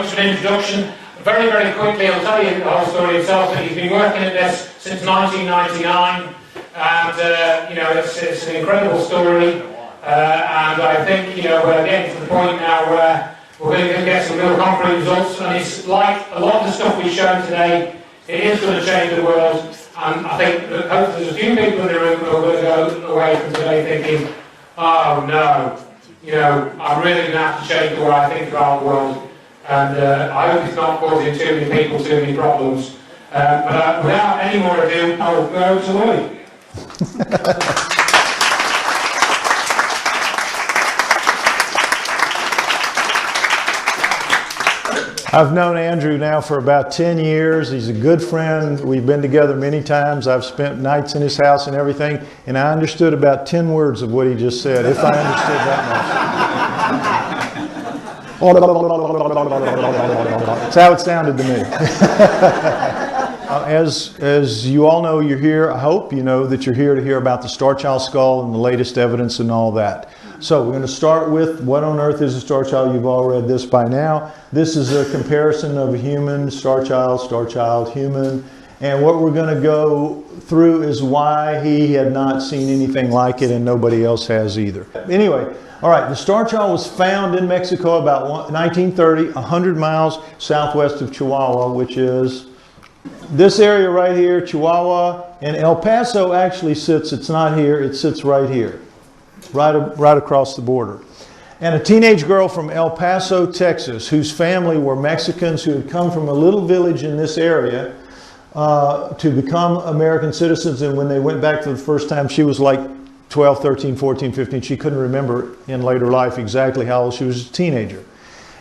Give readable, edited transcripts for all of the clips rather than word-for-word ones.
much for an introduction. Very, very quickly, I'll tell you the whole story itself. But he's been working at this since 1999, and you know, it's an incredible story. And I think, you know, we're getting to the point now where we're going to get some real concrete results. And it's like a lot of the stuff we've shown today, it is going to change the world. And I think that hopefully there's a few people in the room who are going to go away from today thinking, oh no, you know, I'm really going to have to change the way I think about the world. And I hope it's not causing too many people too many problems. But without any more ado, I'll go to Lloyd. I've known Andrew now for about 10 years. He's a good friend. We've been together many times. I've spent nights in his house and everything, and I understood about 10 words of what he just said, if I understood that much. That's how it sounded to me. As you all know, you're here. I hope you know that you're here to hear about the Starchild skull and the latest evidence and all that. So we're going to start with what on earth is a Starchild. You've all read this by now. This is a comparison of a human, Starchild, human. And what we're going to go through is why he had not seen anything like it and nobody else has either. Anyway, all right, the Starchild was found in Mexico about 1930, 100 miles southwest of Chihuahua, which is this area right here, Chihuahua. And El Paso actually sits, it's not here, it sits right here. Right across the border. And a teenage girl from El Paso, Texas, whose family were Mexicans who had come from a little village in this area to become American citizens. And when they went back for the first time, she was like 12, 13, 14, 15. She couldn't remember in later life exactly how old she was, a teenager.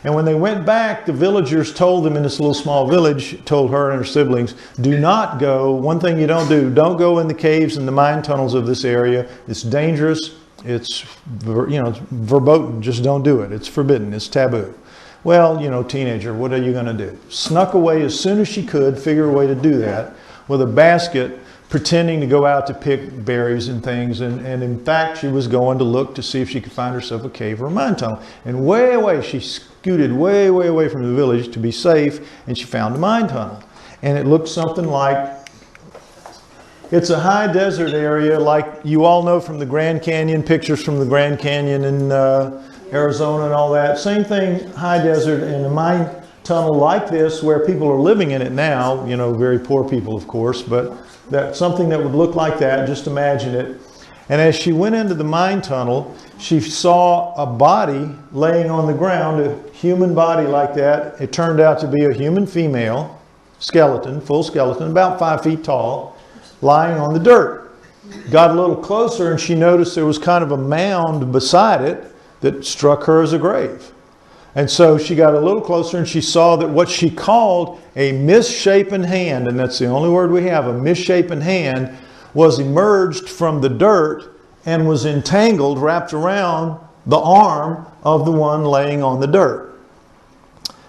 And when they went back, the villagers told them in this little small village, told her and her siblings, do not go, one thing you don't go in the caves and the mine tunnels of this area. It's dangerous. It's, you know, it's verboten. Just don't do it. It's forbidden. It's taboo. Well, you know, teenager, what are you going to do? Snuck away as soon as she could, figure a way to do that, with a basket, pretending to go out to pick berries and things. And in fact, she was going to look to see if she could find herself a cave or a mine tunnel. And way away, she scooted way, way away from the village to be safe, and she found a mine tunnel. And it looked something like, it's a high desert area, like you all know from the Grand Canyon, pictures from the Grand Canyon in Arizona and all that. Same thing, high desert, and a mine tunnel like this where people are living in it now, you know, very poor people, of course, but that something that would look like that, just imagine it. And as she went into the mine tunnel, she saw a body laying on the ground, a human body like that. It turned out to be a human female, skeleton, full skeleton, about 5 feet tall, lying on the dirt. Got a little closer and she noticed there was kind of a mound beside it that struck her as a grave. And so she got a little closer and she saw that what she called a misshapen hand, and that's the only word we have, a misshapen hand, was emerged from the dirt and was entangled, wrapped around the arm of the one laying on the dirt.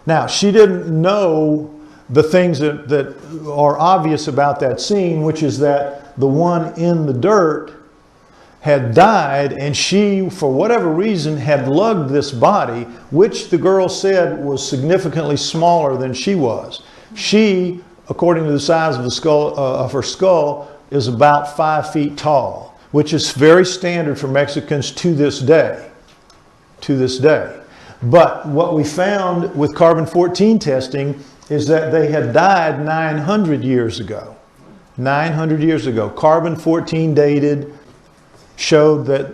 Now, she didn't know the things that are obvious about that scene, which is that the one in the dirt had died, and she, for whatever reason, had lugged this body, which the girl said was significantly smaller than she was. She, according to the size of the skull, of her skull, is about 5 feet tall, which is very standard for Mexicans to this day. To this day. But what we found with carbon-14 testing is that they had died 900 years ago. 900 years ago. Carbon-14 dated, showed that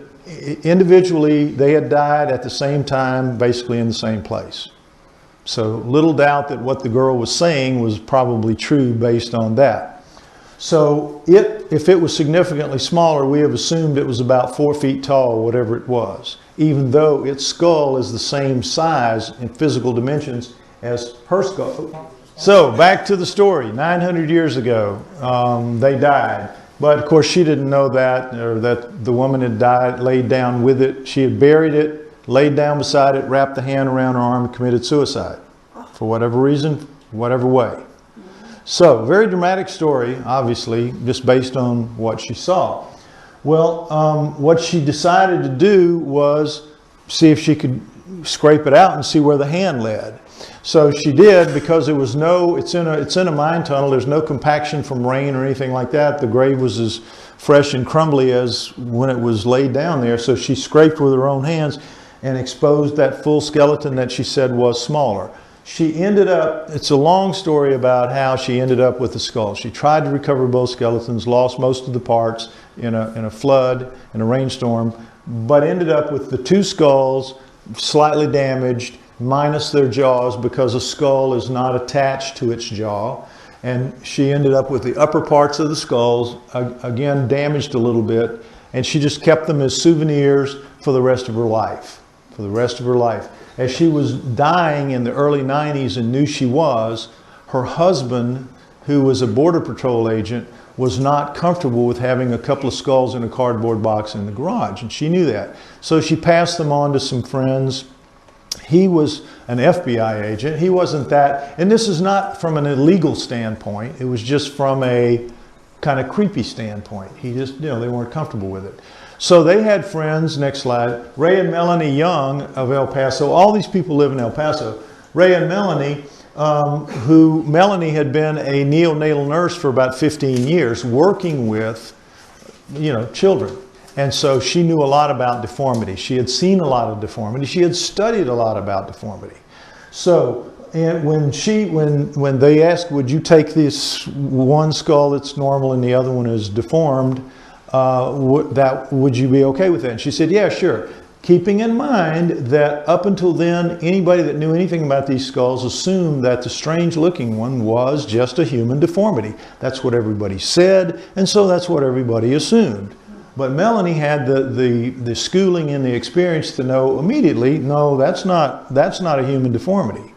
individually they had died at the same time, basically in the same place. So little doubt that what the girl was saying was probably true based on that. So if it was significantly smaller, we have assumed it was about 4 feet tall, whatever it was, even though its skull is the same size in physical dimensions as her skull. So back to the story. 900 years ago, they died. But of course she didn't know that, or that the woman had died, laid down with it. She had buried it, laid down beside it, wrapped the hand around her arm, and committed suicide. For whatever reason, whatever way. So, very dramatic story, obviously, just based on what she saw. Well, what she decided to do was see if she could scrape it out and see where the hand led. So she did, because there was no, it's in a mine tunnel, there's no compaction from rain or anything like that. The grave was as fresh and crumbly as when it was laid down there. So she scraped with her own hands and exposed that full skeleton that she said was smaller. She ended up, it's a long story about how she ended up with the skull. She tried to recover both skeletons, lost most of the parts in a flood, in a rainstorm, but ended up with the two skulls slightly damaged, minus their jaws, because a skull is not attached to its jaw. And she ended up with the upper parts of the skulls, again damaged a little bit, and she just kept them as souvenirs for the rest of her life. For the rest of her life. As she was dying in the early 90s and knew she was, her husband, who was a Border Patrol agent, was not comfortable with having a couple of skulls in a cardboard box in the garage, and she knew that. So she passed them on to some friends. He was an FBI agent. He wasn't that, and this is not from an illegal standpoint, it was just from a kind of creepy standpoint. He just, they weren't comfortable with it. So they had friends, next slide, Ray and Melanie Young of El Paso. All these people live in El Paso. Ray and Melanie, Melanie had been a neonatal nurse for about 15 years, working with, children. And so she knew a lot about deformity. She had seen a lot of deformity. She had studied a lot about deformity. So and when they asked, would you take this one skull that's normal and the other one is deformed, would you be okay with that? And she said, yeah, sure. Keeping in mind that up until then, anybody that knew anything about these skulls assumed that the strange looking one was just a human deformity. That's what everybody said, and so that's what everybody assumed. But Melanie had the schooling and the experience to know immediately, no, that's not a human deformity.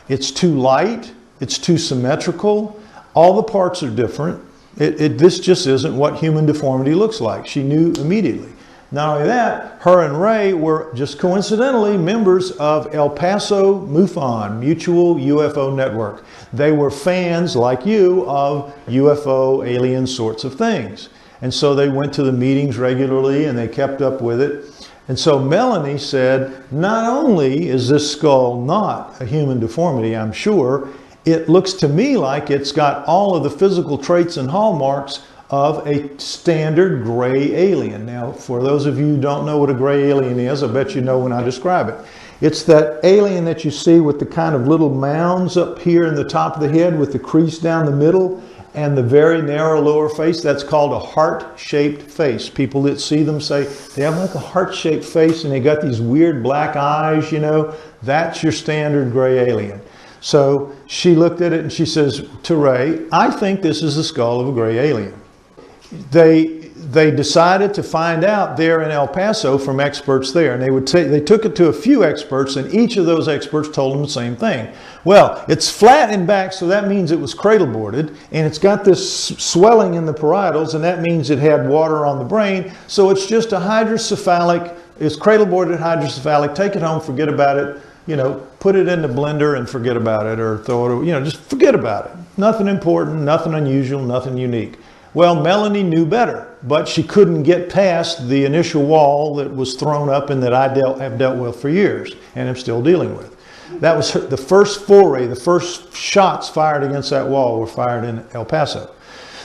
It's too light, it's too symmetrical, all the parts are different. This just isn't what human deformity looks like. She knew immediately. Not only that, her and Ray were just coincidentally members of El Paso MUFON, Mutual UFO Network. They were fans, like you, of UFO, alien sorts of things. And so they went to the meetings regularly and they kept up with it. And so Melanie said, not only is this skull not a human deformity, I'm sure, it looks to me like it's got all of the physical traits and hallmarks of a standard gray alien. Now, for those of you who don't know what a gray alien is, I bet you know when I describe it. It's that alien that you see with the kind of little mounds up here in the top of the head with the crease down the middle and the very narrow lower face. That's called a heart-shaped face. People that see them say they have like a heart-shaped face and they got these weird black eyes, That's your standard gray alien. So she looked at it and she says to Ray, I think this is the skull of a gray alien. They decided to find out there in El Paso from experts there, and they took it to a few experts, and each of those experts told them the same thing. Well, it's flat in back, so that means it was cradle boarded, and it's got this swelling in the parietals, and that means it had water on the brain. So it's just a hydrocephalic, it's cradle boarded hydrocephalic. Take it home, forget about it. Put it in the blender and forget about it, or throw it, just forget about it. Nothing important, nothing unusual, nothing unique. Well, Melanie knew better, but she couldn't get past the initial wall that was thrown up and that I have dealt with for years and am still dealing with. That was the first foray, the first shots fired against that wall were fired in El Paso.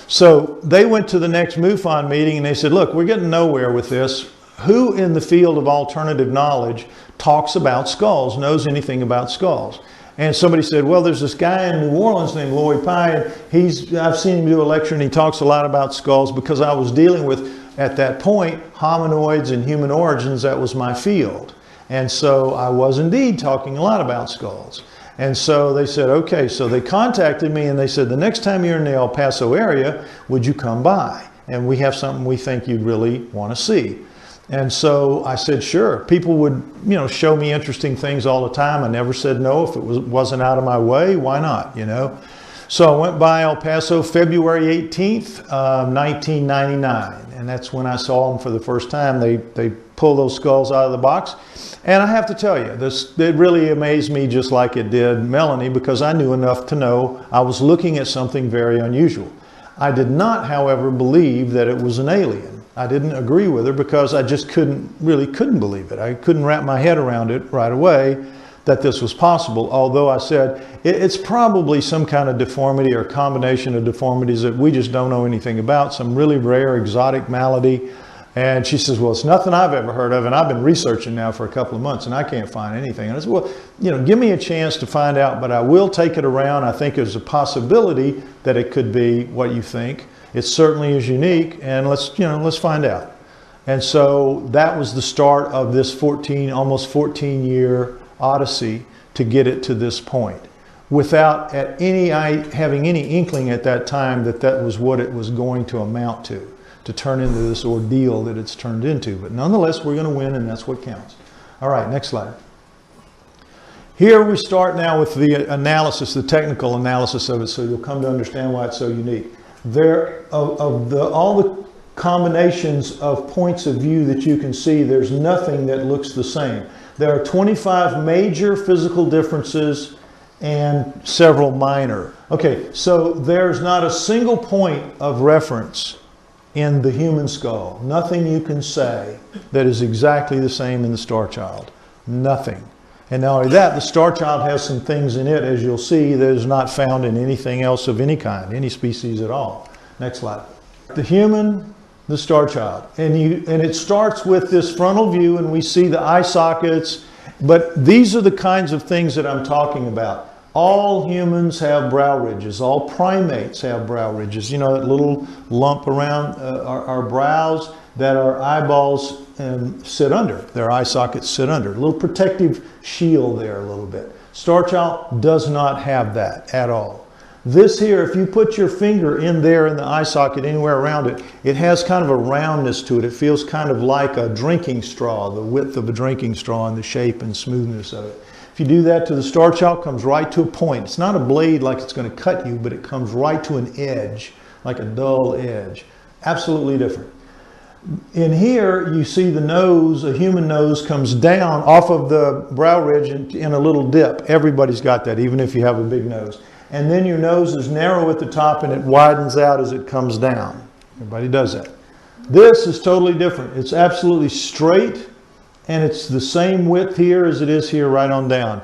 So they went to the next MUFON meeting and they said, look, we're getting nowhere with this. Who in the field of alternative knowledge talks about skulls, knows anything about skulls? And somebody said, well, there's this guy in New Orleans named Lloyd, and I've seen him do a lecture and he talks a lot about skulls, because I was dealing with, at that point, hominoids and human origins. That was my field. And so I was indeed talking a lot about skulls. And so they said, okay, so they contacted me and they said, the next time you're in the El Paso area, would you come by? And we have something we think you'd really want to see. And so I said, sure. People would, show me interesting things all the time. I never said no if it wasn't out of my way. Why not, So I went by El Paso February 18th, 1999. And that's when I saw them for the first time. They pulled those skulls out of the box. And I have to tell you, it really amazed me just like it did Melanie, because I knew enough to know I was looking at something very unusual. I did not, however, believe that it was an alien. I didn't agree with her because I just couldn't believe it. I couldn't wrap my head around it right away. that this was possible, although I said it's probably some kind of deformity or combination of deformities that we just don't know anything about, some really rare exotic malady. And she says, well, it's nothing I've ever heard of, and I've been researching now for a couple of months, and I can't find anything. And I said, well, you know, give me a chance to find out, but I will take it around. I think there's a possibility that it could be what you think. It certainly is unique, and let's find out. And so that was the start of this almost 14-year odyssey to get it to this point, without having any inkling at that time that that was what it was going to amount to turn into this ordeal that it's turned into. But nonetheless, we're going to win, and that's what counts. All right, next slide. Here we start now with the analysis, the technical analysis of it, so you'll come to understand why it's so unique. All the combinations of points of view that you can see, there's nothing that looks the same. There are 25 major physical differences and several minor. Okay, so there's not a single point of reference in the human skull. Nothing you can say that is exactly the same in the Starchild. Nothing. And not only that, the Starchild has some things in it, as you'll see, that is not found in anything else of any kind, any species at all. Next slide. The human, the Starchild. And it starts with this frontal view, and we see the eye sockets, but these are the kinds of things that I'm talking about. All humans have brow ridges. All primates have brow ridges. You know, that little lump around our brows that our eyeballs sit under. Their eye sockets sit under. A little protective shield there a little bit. Starchild does not have that at all. This here, if you put your finger in there in the eye socket, anywhere around it, it has kind of a roundness to it. It feels kind of like a drinking straw, the width of a drinking straw and the shape and smoothness of it. If you do that to the Starchild, it comes right to a point. It's not a blade like it's going to cut you, but it comes right to an edge, like a dull edge. Absolutely different. In here, you see the nose, a human nose comes down off of the brow ridge in a little dip. Everybody's got that, even if you have a big nose. And then your nose is narrow at the top and it widens out as it comes down. Everybody does that. This is totally different. It's absolutely straight, and it's the same width here as it is here right on down.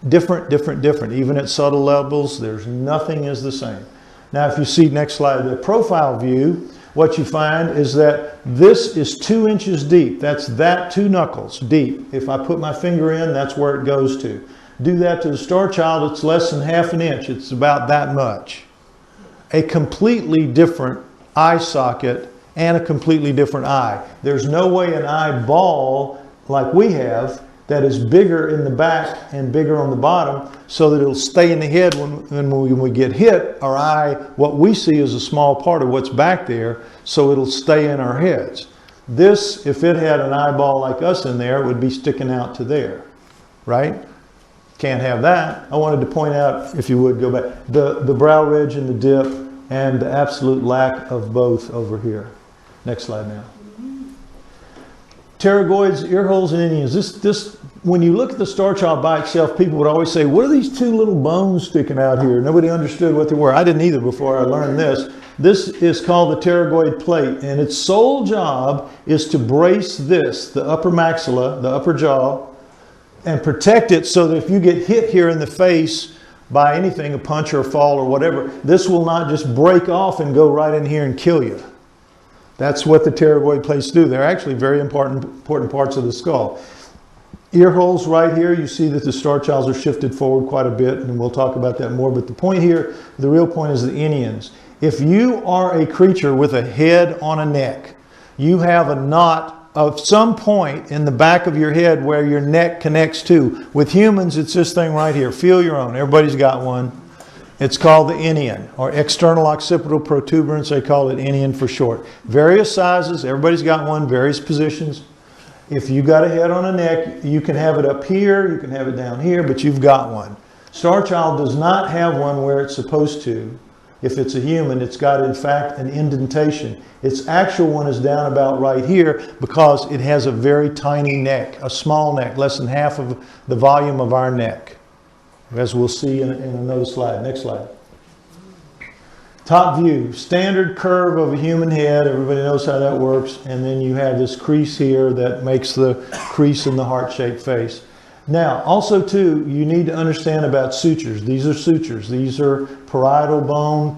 Different, different, different. Even at subtle levels, there's nothing is the same. Now, if you see, next slide, the profile view, what you find is that this is 2 inches deep. That's 2 knuckles deep. If I put my finger in, that's where it goes to. Do that to the Starchild, it's less than ½ an inch. It's about that much. A completely different eye socket and a completely different eye. There's no way an eyeball like we have that is bigger in the back and bigger on the bottom so that it'll stay in the head when we get hit. Our eye, what we see is a small part of what's back there, so it'll stay in our heads. This, if it had an eyeball like us in there, it would be sticking out to there, right? Can't have that. I wanted to point out, if you would go back, the brow ridge and the dip and the absolute lack of both over here. Next slide now. Pterygoids, ear holes, and Indians. When you look at the Starchild by itself, people would always say, what are these 2 little bones sticking out here? Nobody understood what they were. I didn't either before I learned this. This is called the pterygoid plate, and its sole job is to brace this, the upper maxilla, the upper jaw, and protect it so that if you get hit here in the face by anything, a punch or a fall or whatever, this will not just break off and go right in here and kill you. That's what the pterygoid plates do. They're actually very important parts of the skull. Ear holes right here, you see that the Starchilds are shifted forward quite a bit, and we'll talk about that more. But the point here, the real point is the Indians. If you are a creature with a head on a neck, you have a knot of some point in the back of your head where your neck connects to. With humans, it's this thing right here. Feel your own. Everybody's got one. It's called the inion, or external occipital protuberance. They call it inion for short. Various sizes. Everybody's got one. Various positions. If you got a head on a neck, you can have it up here. You can have it down here, but you've got one. Starchild does not have one where it's supposed to. If it's a human, it's got, in fact, an indentation. Its actual one is down about right here because it has a very tiny neck, a small neck, less than half of the volume of our neck, as we'll see in another slide. Next slide. Top view, standard curve of a human head. Everybody knows how that works. And then you have this crease here that makes the crease in the heart-shaped face. Now, also too, you need to understand about sutures. These are sutures. These are parietal bone,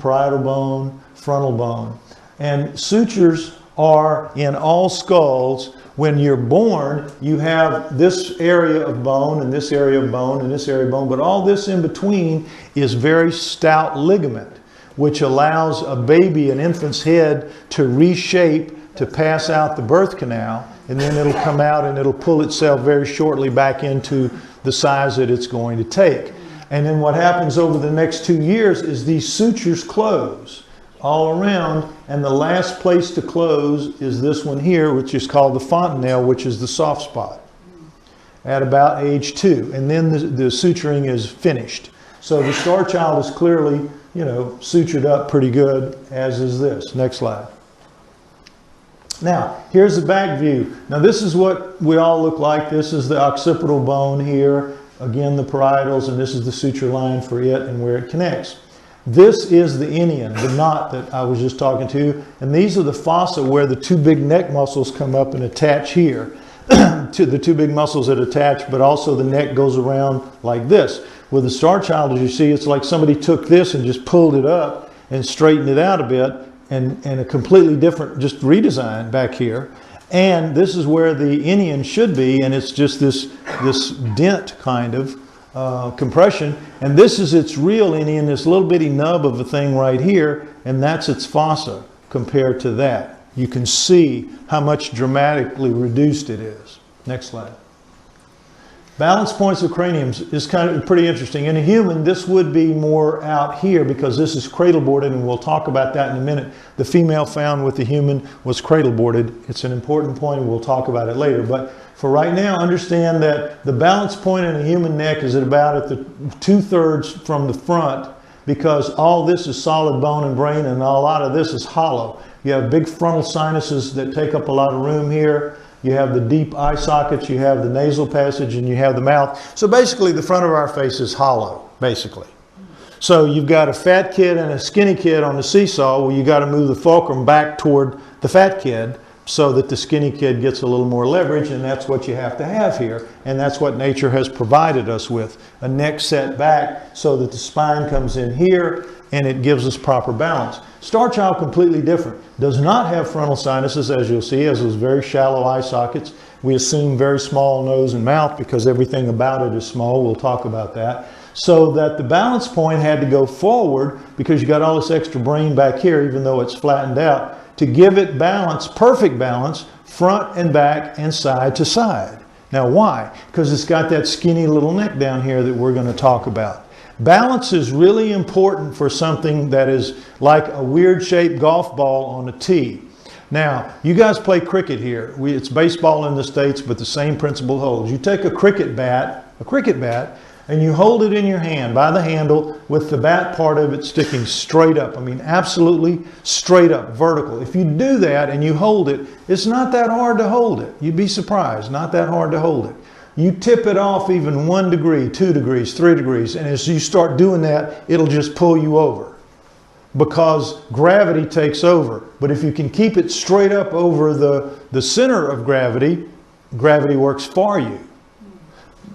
frontal bone. And sutures are in all skulls. When you're born, you have this area of bone and this area of bone and this area of bone, but all this in between is very stout ligament, which allows a baby, an infant's head, to reshape, to pass out the birth canal, and then it'll come out and it'll pull itself very shortly back into the size that it's going to take. And then what happens over the next 2 years is these sutures close all around, and the last place to close is this one here, which is called the fontanelle, which is the soft spot, at about age 2. And then the suturing is finished. So the Starchild is clearly, you know, sutured up pretty good, as is this. Next slide. Now, here's the back view. Now, this is what we all look like. This is the occipital bone here. Again, the parietals, and this is the suture line for it and where it connects. This is the inion, the knot that I was just talking to. And these are the fossa where the two big neck muscles come up and attach here. To the two big muscles that attach, but also the neck goes around like this. With the Starchild, as you see, it's like somebody took this and just pulled it up and straightened it out a bit, and a completely different, just redesign back here. And this is where the inion should be, and it's just this dent kind of compression. And this is its real inion, this little bitty nub of a thing right here, and that's its fossa compared to that. You can see how much dramatically reduced it is. Next slide. Balance points of craniums is kind of pretty interesting. In a human, this would be more out here because this is cradle boarded, and we'll talk about that in a minute. The female found with the human was cradle boarded. It's an important point, and we'll talk about it later. But for right now, understand that the balance point in a human neck is at about the 2/3 from the front, because all this is solid bone and brain, and a lot of this is hollow. You have big frontal sinuses that take up a lot of room here. You have the deep eye sockets, you have the nasal passage, and you have the mouth. So basically the front of our face is hollow, basically. So you've got a fat kid and a skinny kid on the seesaw. Well, you got to move the fulcrum back toward the fat kid so that the skinny kid gets a little more leverage, and that's what you have to have here. And that's what nature has provided us with. A neck set back so that the spine comes in here and it gives us proper balance. Starchild, completely different. Does not have frontal sinuses, as you'll see, as those very shallow eye sockets. We assume very small nose and mouth because everything about it is small. We'll talk about that. So that the balance point had to go forward because you got all this extra brain back here, even though it's flattened out, to give it balance, perfect balance, front and back and side to side. Now why? Because it's got that skinny little neck down here that we're going to talk about. Balance is really important for something that is like a weird shaped golf ball on a tee. Now, you guys play cricket here. It's baseball in the States, but the same principle holds. You take a cricket bat, and you hold it in your hand by the handle with the bat part of it sticking straight up. I mean, absolutely straight up, vertical. If you do that and you hold it, it's not that hard to hold it. You'd be surprised, not that hard to hold it. You tip it off even 1 degree, 2 degrees, 3 degrees, and as you start doing that, it'll just pull you over because gravity takes over. But if you can keep it straight up over the center of gravity, gravity works for you.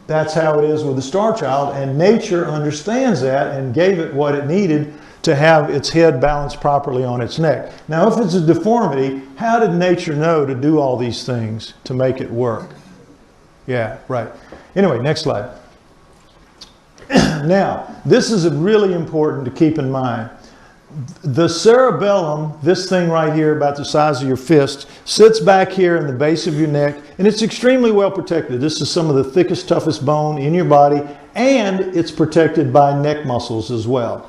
That's how it is with the Starchild, and nature understands that and gave it what it needed to have its head balanced properly on its neck. Now, if it's a deformity, how did nature know to do all these things to make it work? Yeah, right. Anyway, next slide. Now, this is really important to keep in mind. The cerebellum, this thing right here about the size of your fist, sits back here in the base of your neck, and it's extremely well protected. This is some of the thickest, toughest bone in your body, and it's protected by neck muscles as well.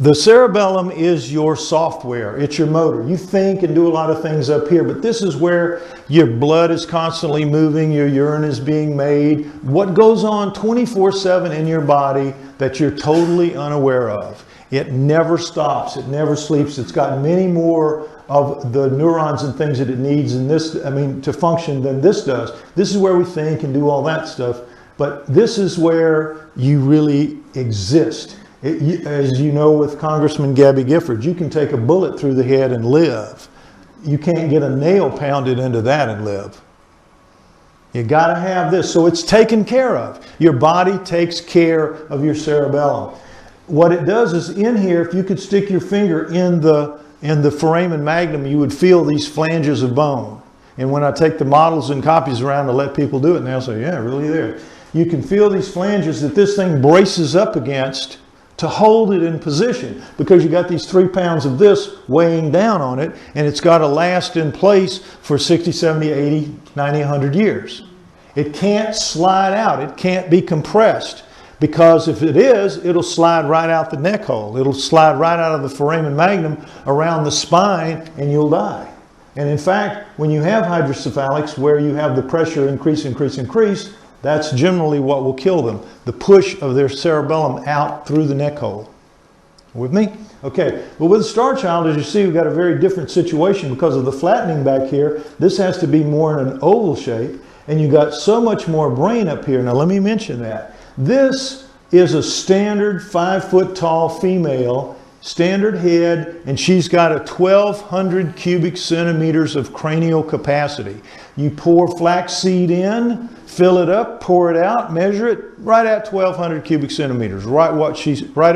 The cerebellum is your software. It's your motor. You think and do a lot of things up here, but this is where your blood is constantly moving, your urine is being made. What goes on 24/7 in your body that you're totally unaware of. It never stops. It never sleeps. It's got many more of the neurons and things that it needs in this, to function than this does. This is where we think and do all that stuff, but this is where you really exist. As you know, with Congressman Gabby Giffords, you can take a bullet through the head and live. You can't get a nail pounded into that and live. You got to have this. So it's taken care of. Your body takes care of your cerebellum. What it does is in here, if you could stick your finger in the foramen magnum, you would feel these flanges of bone. And when I take the models and copies around to let people do it, and they'll say, yeah, really there. You can feel these flanges that this thing braces up against to hold it in position, because you got these 3 pounds of this weighing down on it, and it's got to last in place for 60, 70, 80, 90, 100 years. It can't slide out. It can't be compressed, because if it is, it'll slide right out the neck hole. It'll slide right out of the foramen magnum around the spine, and you'll die. And in fact, when you have hydrocephalics where you have the pressure increase, that's generally what will kill them. The push of their cerebellum out through the neck hole. With me? Okay. But with Starchild, as you see, we've got a very different situation because of the flattening back here. This has to be more in an oval shape, and you got so much more brain up here. Now let me mention that. This is a standard 5-foot tall female, standard head, and she's got a 1,200 cubic centimeters of cranial capacity. You pour flaxseed in, fill it up, pour it out, measure it, right at 1,200 cubic centimeters, right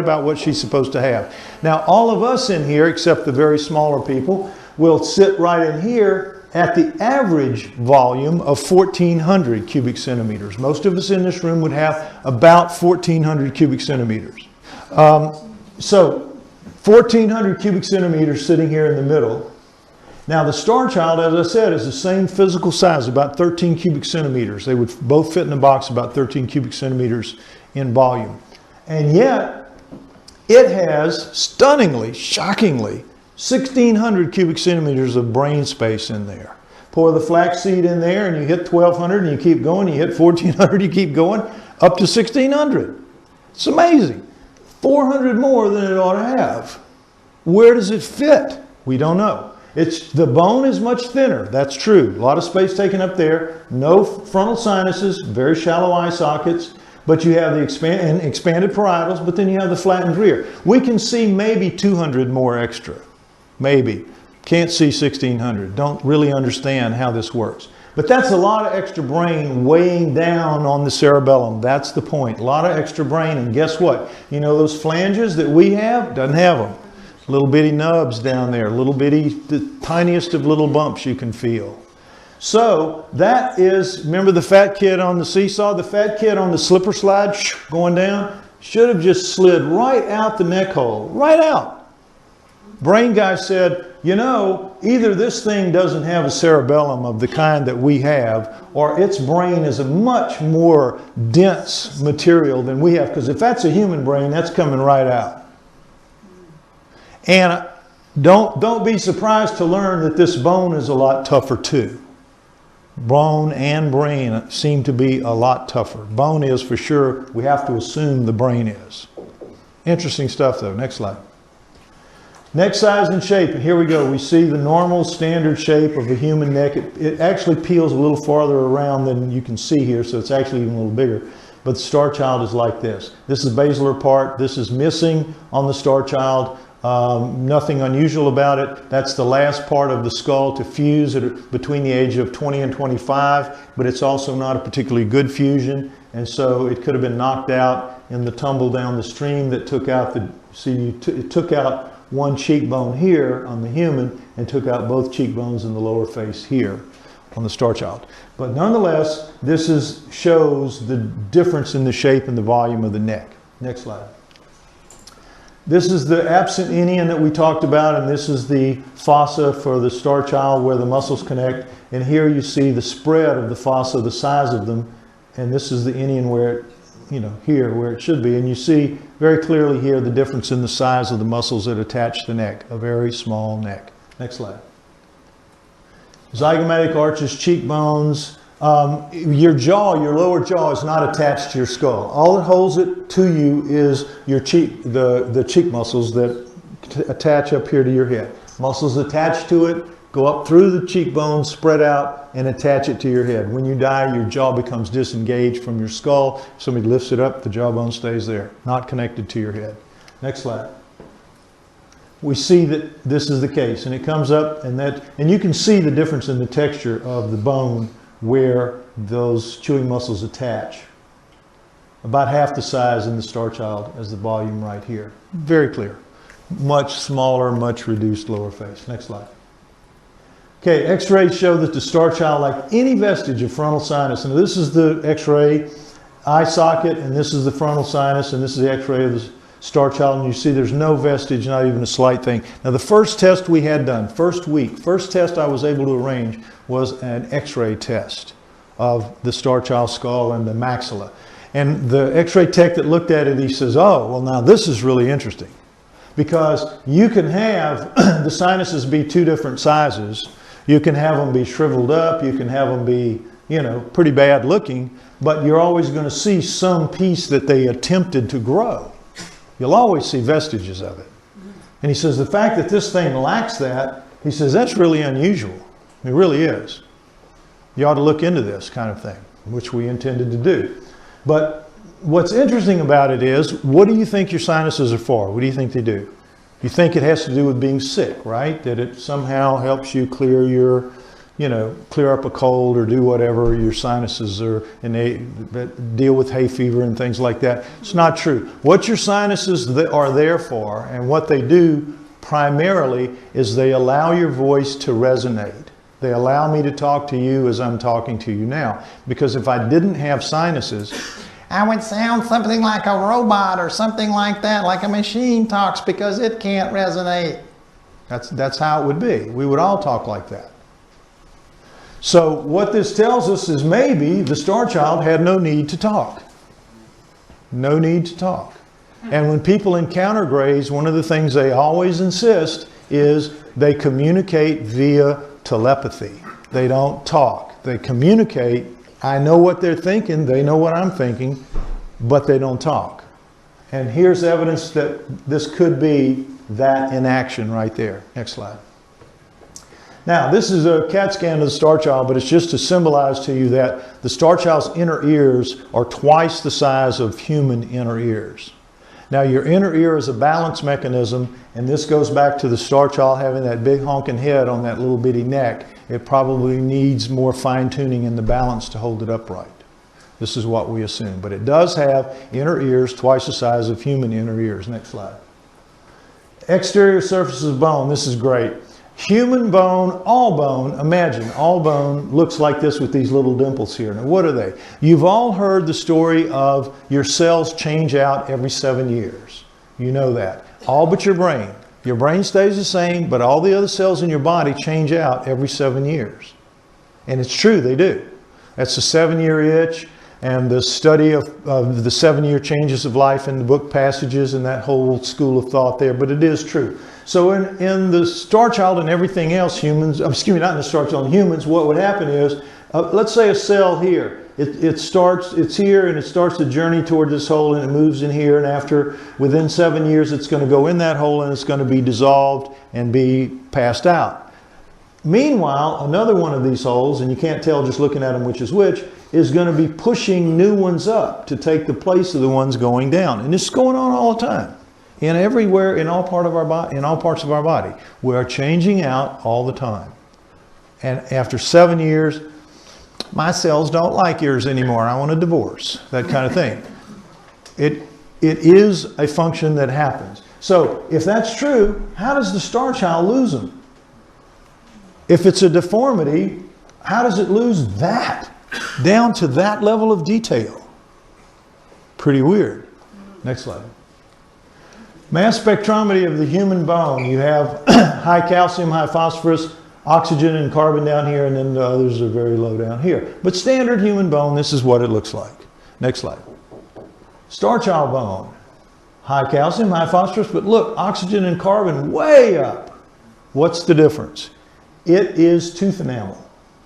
about what she's supposed to have. Now, all of us in here, except the very smaller people, will sit right in here at the average volume of 1,400 cubic centimeters. Most of us in this room would have about 1,400 cubic centimeters. So 1,400 cubic centimeters sitting here in the middle. Now the Starchild, as I said, is the same physical size, about 13 cubic centimeters. They would both fit in a box about 13 cubic centimeters in volume. And yet, it has stunningly, shockingly, 1,600 cubic centimeters of brain space in there. Pour the flaxseed in there and you hit 1,200 and you keep going, you hit 1,400, you keep going, up to 1,600. It's amazing. 400 more than it ought to have. Where does it fit? We don't know. The bone is much thinner, that's true. A lot of space taken up there, no frontal sinuses, very shallow eye sockets, but you have the expanded parietals, but then you have the flattened rear. We can see maybe 200 more extra, maybe. Can't see 1,600, don't really understand how this works. But that's a lot of extra brain weighing down on the cerebellum. That's the point. A lot of extra brain. And guess what? You know those flanges that we have? Doesn't have them. Little bitty nubs down there. Little bitty, the tiniest of little bumps you can feel. So that is, remember the fat kid on the seesaw? The fat kid on the slipper slide going down should have just slid right out the neck hole. Right out. Brain guy said, you know, either this thing doesn't have a cerebellum of the kind that we have, or its brain is a much more dense material than we have, because if that's a human brain, that's coming right out. And don't be surprised to learn that this bone is a lot tougher too. Bone and brain seem to be a lot tougher. Bone is for sure. We have to assume the brain is. Interesting stuff though. Next slide. Neck size and shape, and here we go. We see the normal standard shape of a human neck. It actually peels a little farther around than you can see here, so it's actually even a little bigger. But the Starchild is like this. This is basilar part. This is missing on the Starchild. Nothing unusual about it. That's the last part of the skull to fuse between the age of 20 and 25, but it's also not a particularly good fusion, and so it could have been knocked out in the tumble down the stream that took out the, it took out one cheekbone here on the human and took out both cheekbones in the lower face here on the Starchild. But nonetheless, this shows the difference in the shape and the volume of the neck. Next slide. This is the absent inion that we talked about, and this is the fossa for the Starchild where the muscles connect. And here you see the spread of the fossa, the size of them, and this is the inion where it, here where it should be. And you see very clearly here the difference in the size of the muscles that attach the neck, a very small neck. Next slide. Zygomatic arches, cheekbones. Your jaw, your lower jaw is not attached to your skull. All that holds it to you is your cheek, the cheek muscles that attach up here to your head. Muscles attached to it, go up through the cheekbones, spread out, and attach it to your head. When you die, your jaw becomes disengaged from your skull. Somebody lifts it up, the jawbone stays there, not connected to your head. Next slide. We see that this is the case, and it comes up, and you can see the difference in the texture of the bone where those chewing muscles attach. About half the size in the Starchild as the volume right here. Very clear. Much smaller, much reduced lower face. Next slide. Okay, x-rays show that the Starchild, like any vestige of frontal sinus, and this is the x-ray eye socket, and this is the frontal sinus, and this is the x-ray of the Starchild, and you see there's no vestige, not even a slight thing. Now the first test we had done, first test I was able to arrange was an x-ray test of the Starchild skull and the maxilla. And the x-ray tech that looked at it, he says, oh, well now this is really interesting. Because you can have the sinuses be two different sizes. You can have them be shriveled up, you can have them be, pretty bad looking, but you're always going to see some piece that they attempted to grow. You'll always see vestiges of it. And he says the fact that this thing lacks that, he says that's really unusual. It really is. You ought to look into this kind of thing, which we intended to do. But what's interesting about it is, what do you think your sinuses are for? What do you think they do? You think it has to do with being sick, right? That it somehow helps you clear your, clear up a cold or do whatever your sinuses are, and they deal with hay fever and things like that. It's not true. What your sinuses are there for, and what they do primarily, is they allow your voice to resonate. They allow me to talk to you as I'm talking to you now. Because if I didn't have sinuses, I would sound something like a robot or something like that, like a machine talks, because it can't resonate. That's how it would be. We would all talk like that. So what this tells us is maybe the Starchild had no need to talk. No need to talk. And when people encounter grays, one of the things they always insist is they communicate via telepathy. They don't talk. They communicate. I know what they're thinking. They know what I'm thinking, but they don't talk. And here's evidence that this could be that in action right there. Next slide. Now, this is a CAT scan of the Starchild, but it's just to symbolize to you that the Starchild's inner ears are twice the size of human inner ears. Now, your inner ear is a balance mechanism, and this goes back to the Starchild having that big honking head on that little bitty neck. It probably needs more fine-tuning in the balance to hold it upright. This is what we assume. But it does have inner ears twice the size of human inner ears. Next slide. Exterior surfaces of bone. This is great. Human bone, imagine, all bone looks like this with these little dimples here. Now, what are they? You've all heard the story of your cells change out every 7 years. You know that. All but your brain. Your brain stays the same, but all the other cells in your body change out every 7 years. And it's true, they do. That's the 7-year itch, and the study of the 7-year changes of life in the book Passages and that whole school of thought there, but it is true. So in the Starchild and everything else, humans, excuse me, not in the Starchild, humans, what would happen is, let's say a cell here. It's here and it starts to journey toward this hole and it moves in here, and within 7 years it's going to go in that hole and it's going to be dissolved and be passed out. Meanwhile, another one of these holes, and you can't tell just looking at them which is which, is going to be pushing new ones up to take the place of the ones going down. And this is going on all the time. Everywhere, in all parts of our body. We are changing out all the time. And after 7 years, my cells don't like yours anymore. I want a divorce. That kind of thing. It is a function that happens. So if that's true, how does the Starchild lose them? If it's a deformity, how does it lose that? Down to that level of detail. Pretty weird. Next slide. Mass spectrometry of the human bone. You have high calcium, high phosphorus, oxygen and carbon down here, and then the others are very low down here. But standard human bone, this is what it looks like. Next slide. Starchild bone. High calcium, high phosphorus, but look, oxygen and carbon way up. What's the difference? It is tooth enamel.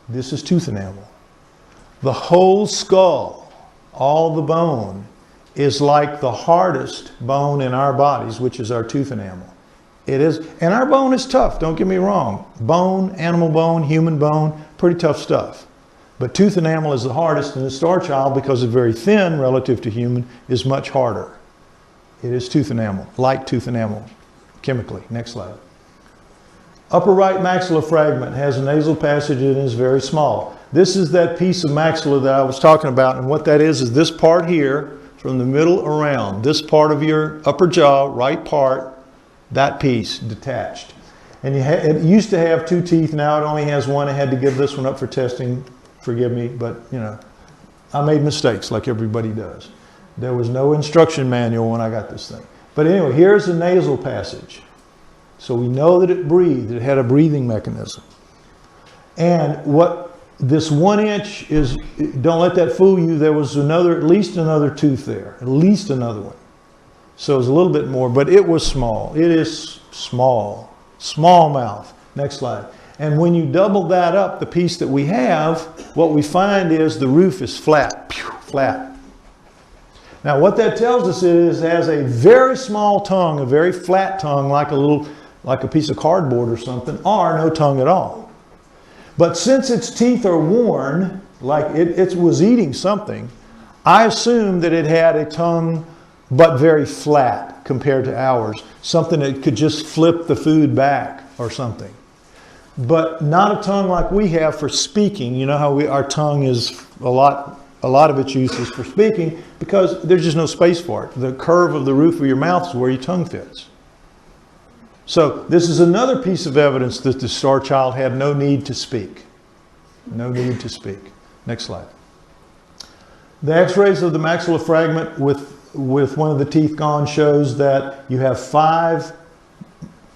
This is tooth enamel. The whole skull, all the bone, is like the hardest bone in our bodies, which is our tooth enamel. It is, and our bone is tough, don't get me wrong. Bone, animal bone, human bone, pretty tough stuff. But tooth enamel is the hardest, and the Starchild, because it's very thin relative to human, is much harder. It is tooth enamel, like tooth enamel, chemically. Next slide. Upper right maxilla fragment has a nasal passage and is very small. This is that piece of maxilla that I was talking about, and what that is this part here, from the middle around, this part of your upper jaw, right part, that piece detached. And it used to have 2 teeth, now it only has 1. I had to give this one up for testing, forgive me, but you know, I made mistakes like everybody does. There was no instruction manual when I got this thing. But anyway, here's the nasal passage. So we know that it breathed, it had a breathing mechanism. And what this 1 inch is, don't let that fool you, there was at least another tooth there, at least another one. So it was a little bit more, but it was small. It is small, small mouth. Next slide. And when you double that up, the piece that we have, what we find is the roof is flat, flat. Now what that tells us is it has a very small tongue, a very flat tongue, like a piece of cardboard or something, or no tongue at all. But since its teeth are worn, like it was eating something, I assume that it had a tongue but very flat compared to ours. Something that could just flip the food back or something. But not a tongue like we have for speaking. You know how our tongue is a lot of its use is for speaking because there's just no space for it. The curve of the roof of your mouth is where your tongue fits. So this is another piece of evidence that the Starchild had no need to speak. No need to speak. Next slide. The x-rays of the maxilla fragment with one of the teeth gone shows that you have 5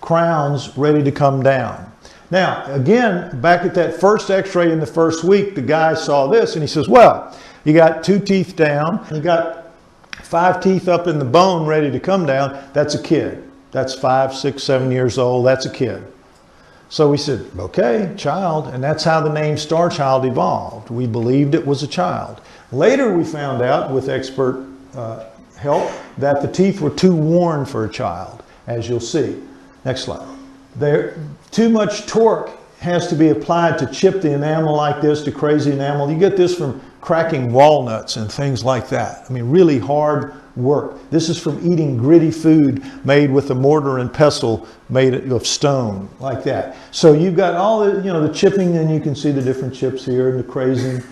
crowns ready to come down. Now, again, back at that first x-ray in the first week, the guy saw this and he says, well, you got 2 teeth down, you got 5 teeth up in the bone ready to come down. That's a kid. That's 5, 6, 7 years old. That's a kid. So we said, okay, child. And that's how the name Starchild evolved. We believed it was a child. Later we found out with expert help that the teeth were too worn for a child, as you'll see. Next slide. Too much torque has to be applied to chip the enamel like this, to crazy enamel. You get this from cracking walnuts and things like that. I mean, really hard work. This is from eating gritty food made with a mortar and pestle made of stone, like that. So you've got all the, you know, the chipping, and you can see the different chips here and the crazing.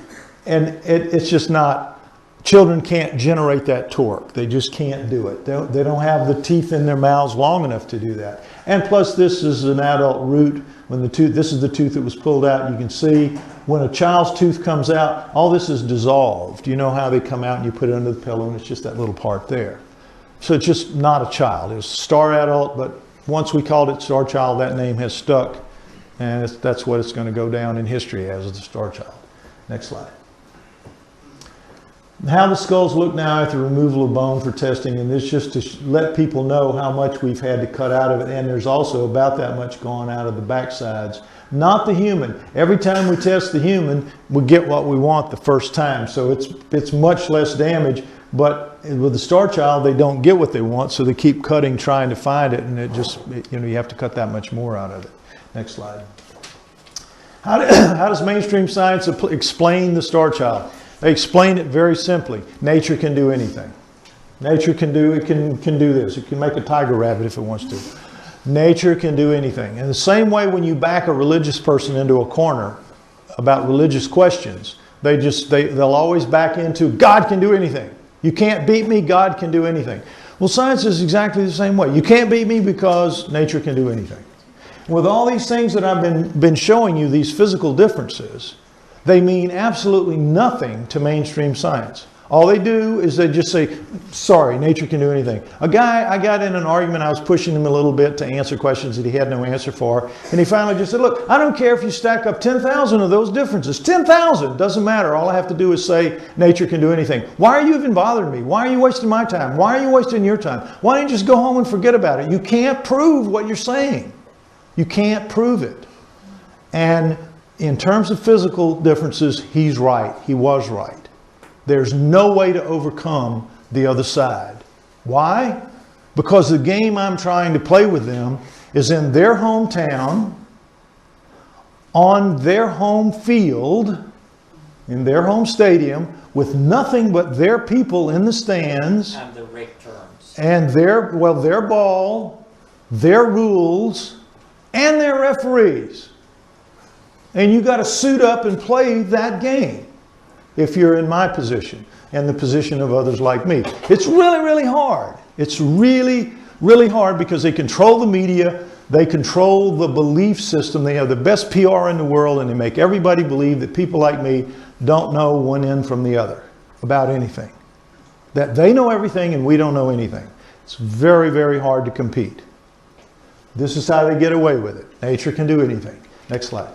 And it's just not, children can't generate that torque. They just can't do it. They don't have the teeth in their mouths long enough to do that. And plus this is an adult root. When the tooth, this is the tooth that was pulled out. You can see when a child's tooth comes out, all this is dissolved. You know how they come out and you put it under the pillow and it's just that little part there. So it's just not a child. It was star adult, but once we called it Starchild, that name has stuck. And that's what it's going to go down in history as, the Starchild. Next slide. How the skulls look now after removal of bone for testing, and this just to let people know how much we've had to cut out of it, and there's also about that much gone out of the backsides. Not the human. Every time we test the human, we get what we want the first time, so it's much less damage, but with the Starchild, they don't get what they want, so they keep cutting, trying to find it, and you know, you have to cut that much more out of it. Next slide. How does mainstream science explain the Starchild? They explain it very simply. Nature can do anything. Nature can do this. It can make a tiger rabbit if it wants to. Nature can do anything. In the same way, when you back a religious person into a corner about religious questions, they'll always back into God can do anything. You can't beat me, God can do anything. Well, science is exactly the same way. You can't beat me because nature can do anything. With all these things that I've been showing you, these physical differences, they mean absolutely nothing to mainstream science. All they do is they just say, sorry, nature can do anything. A guy, I got in an argument, I was pushing him a little bit to answer questions that he had no answer for, and he finally just said, look, I don't care if you stack up 10,000 of those differences. 10,000, doesn't matter. All I have to do is say nature can do anything. Why are you even bothering me? Why are you wasting my time? Why are you wasting your time? Why don't you just go home and forget about it? You can't prove what you're saying. You can't prove it. And in terms of physical differences, he's right. He was right. There's no way to overcome the other side. Why? Because the game I'm trying to play with them is in their hometown, on their home field, in their home stadium, with nothing but their people in the stands. And the rate terms. And their ball, their rules, and their referees. And you got to suit up and play that game if you're in my position and the position of others like me. It's really, really hard. It's really, really hard because they control the media. They control the belief system. They have the best PR in the world, and they make everybody believe that people like me don't know one end from the other about anything. That they know everything and we don't know anything. It's very, very hard to compete. This is how they get away with it. Nature can do anything. Next slide.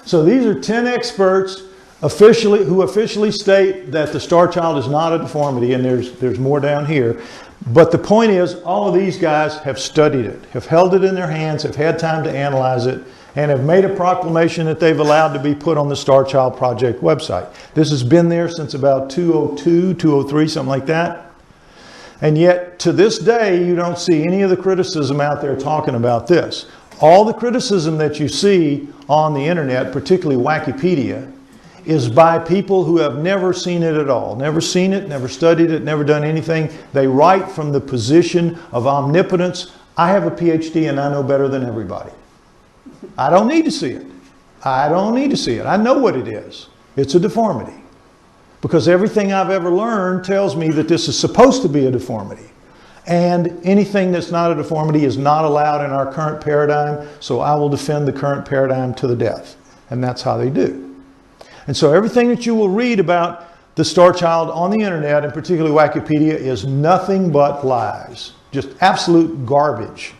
So these are 10 experts who officially state that the Starchild is not a deformity, and there's more down here. But the point is, all of these guys have studied it, have held it in their hands, have had time to analyze it, and have made a proclamation that they've allowed to be put on the Starchild Project website. This has been there since about 2002, 2003, something like that. And yet, to this day, you don't see any of the criticism out there talking about this. All the criticism that you see on the internet, particularly Wikipedia, is by people who have never seen it at all. Never seen it, never studied it, never done anything. They write from the position of omnipotence. I have a PhD and I know better than everybody. I don't need to see it. I don't need to see it. I know what it is. It's a deformity. Because everything I've ever learned tells me that this is supposed to be a deformity. And anything that's not a deformity is not allowed in our current paradigm, so I will defend the current paradigm to the death. And that's how they do. And so everything that you will read about the Starchild on the internet, and particularly Wikipedia, is nothing but lies. Just absolute garbage.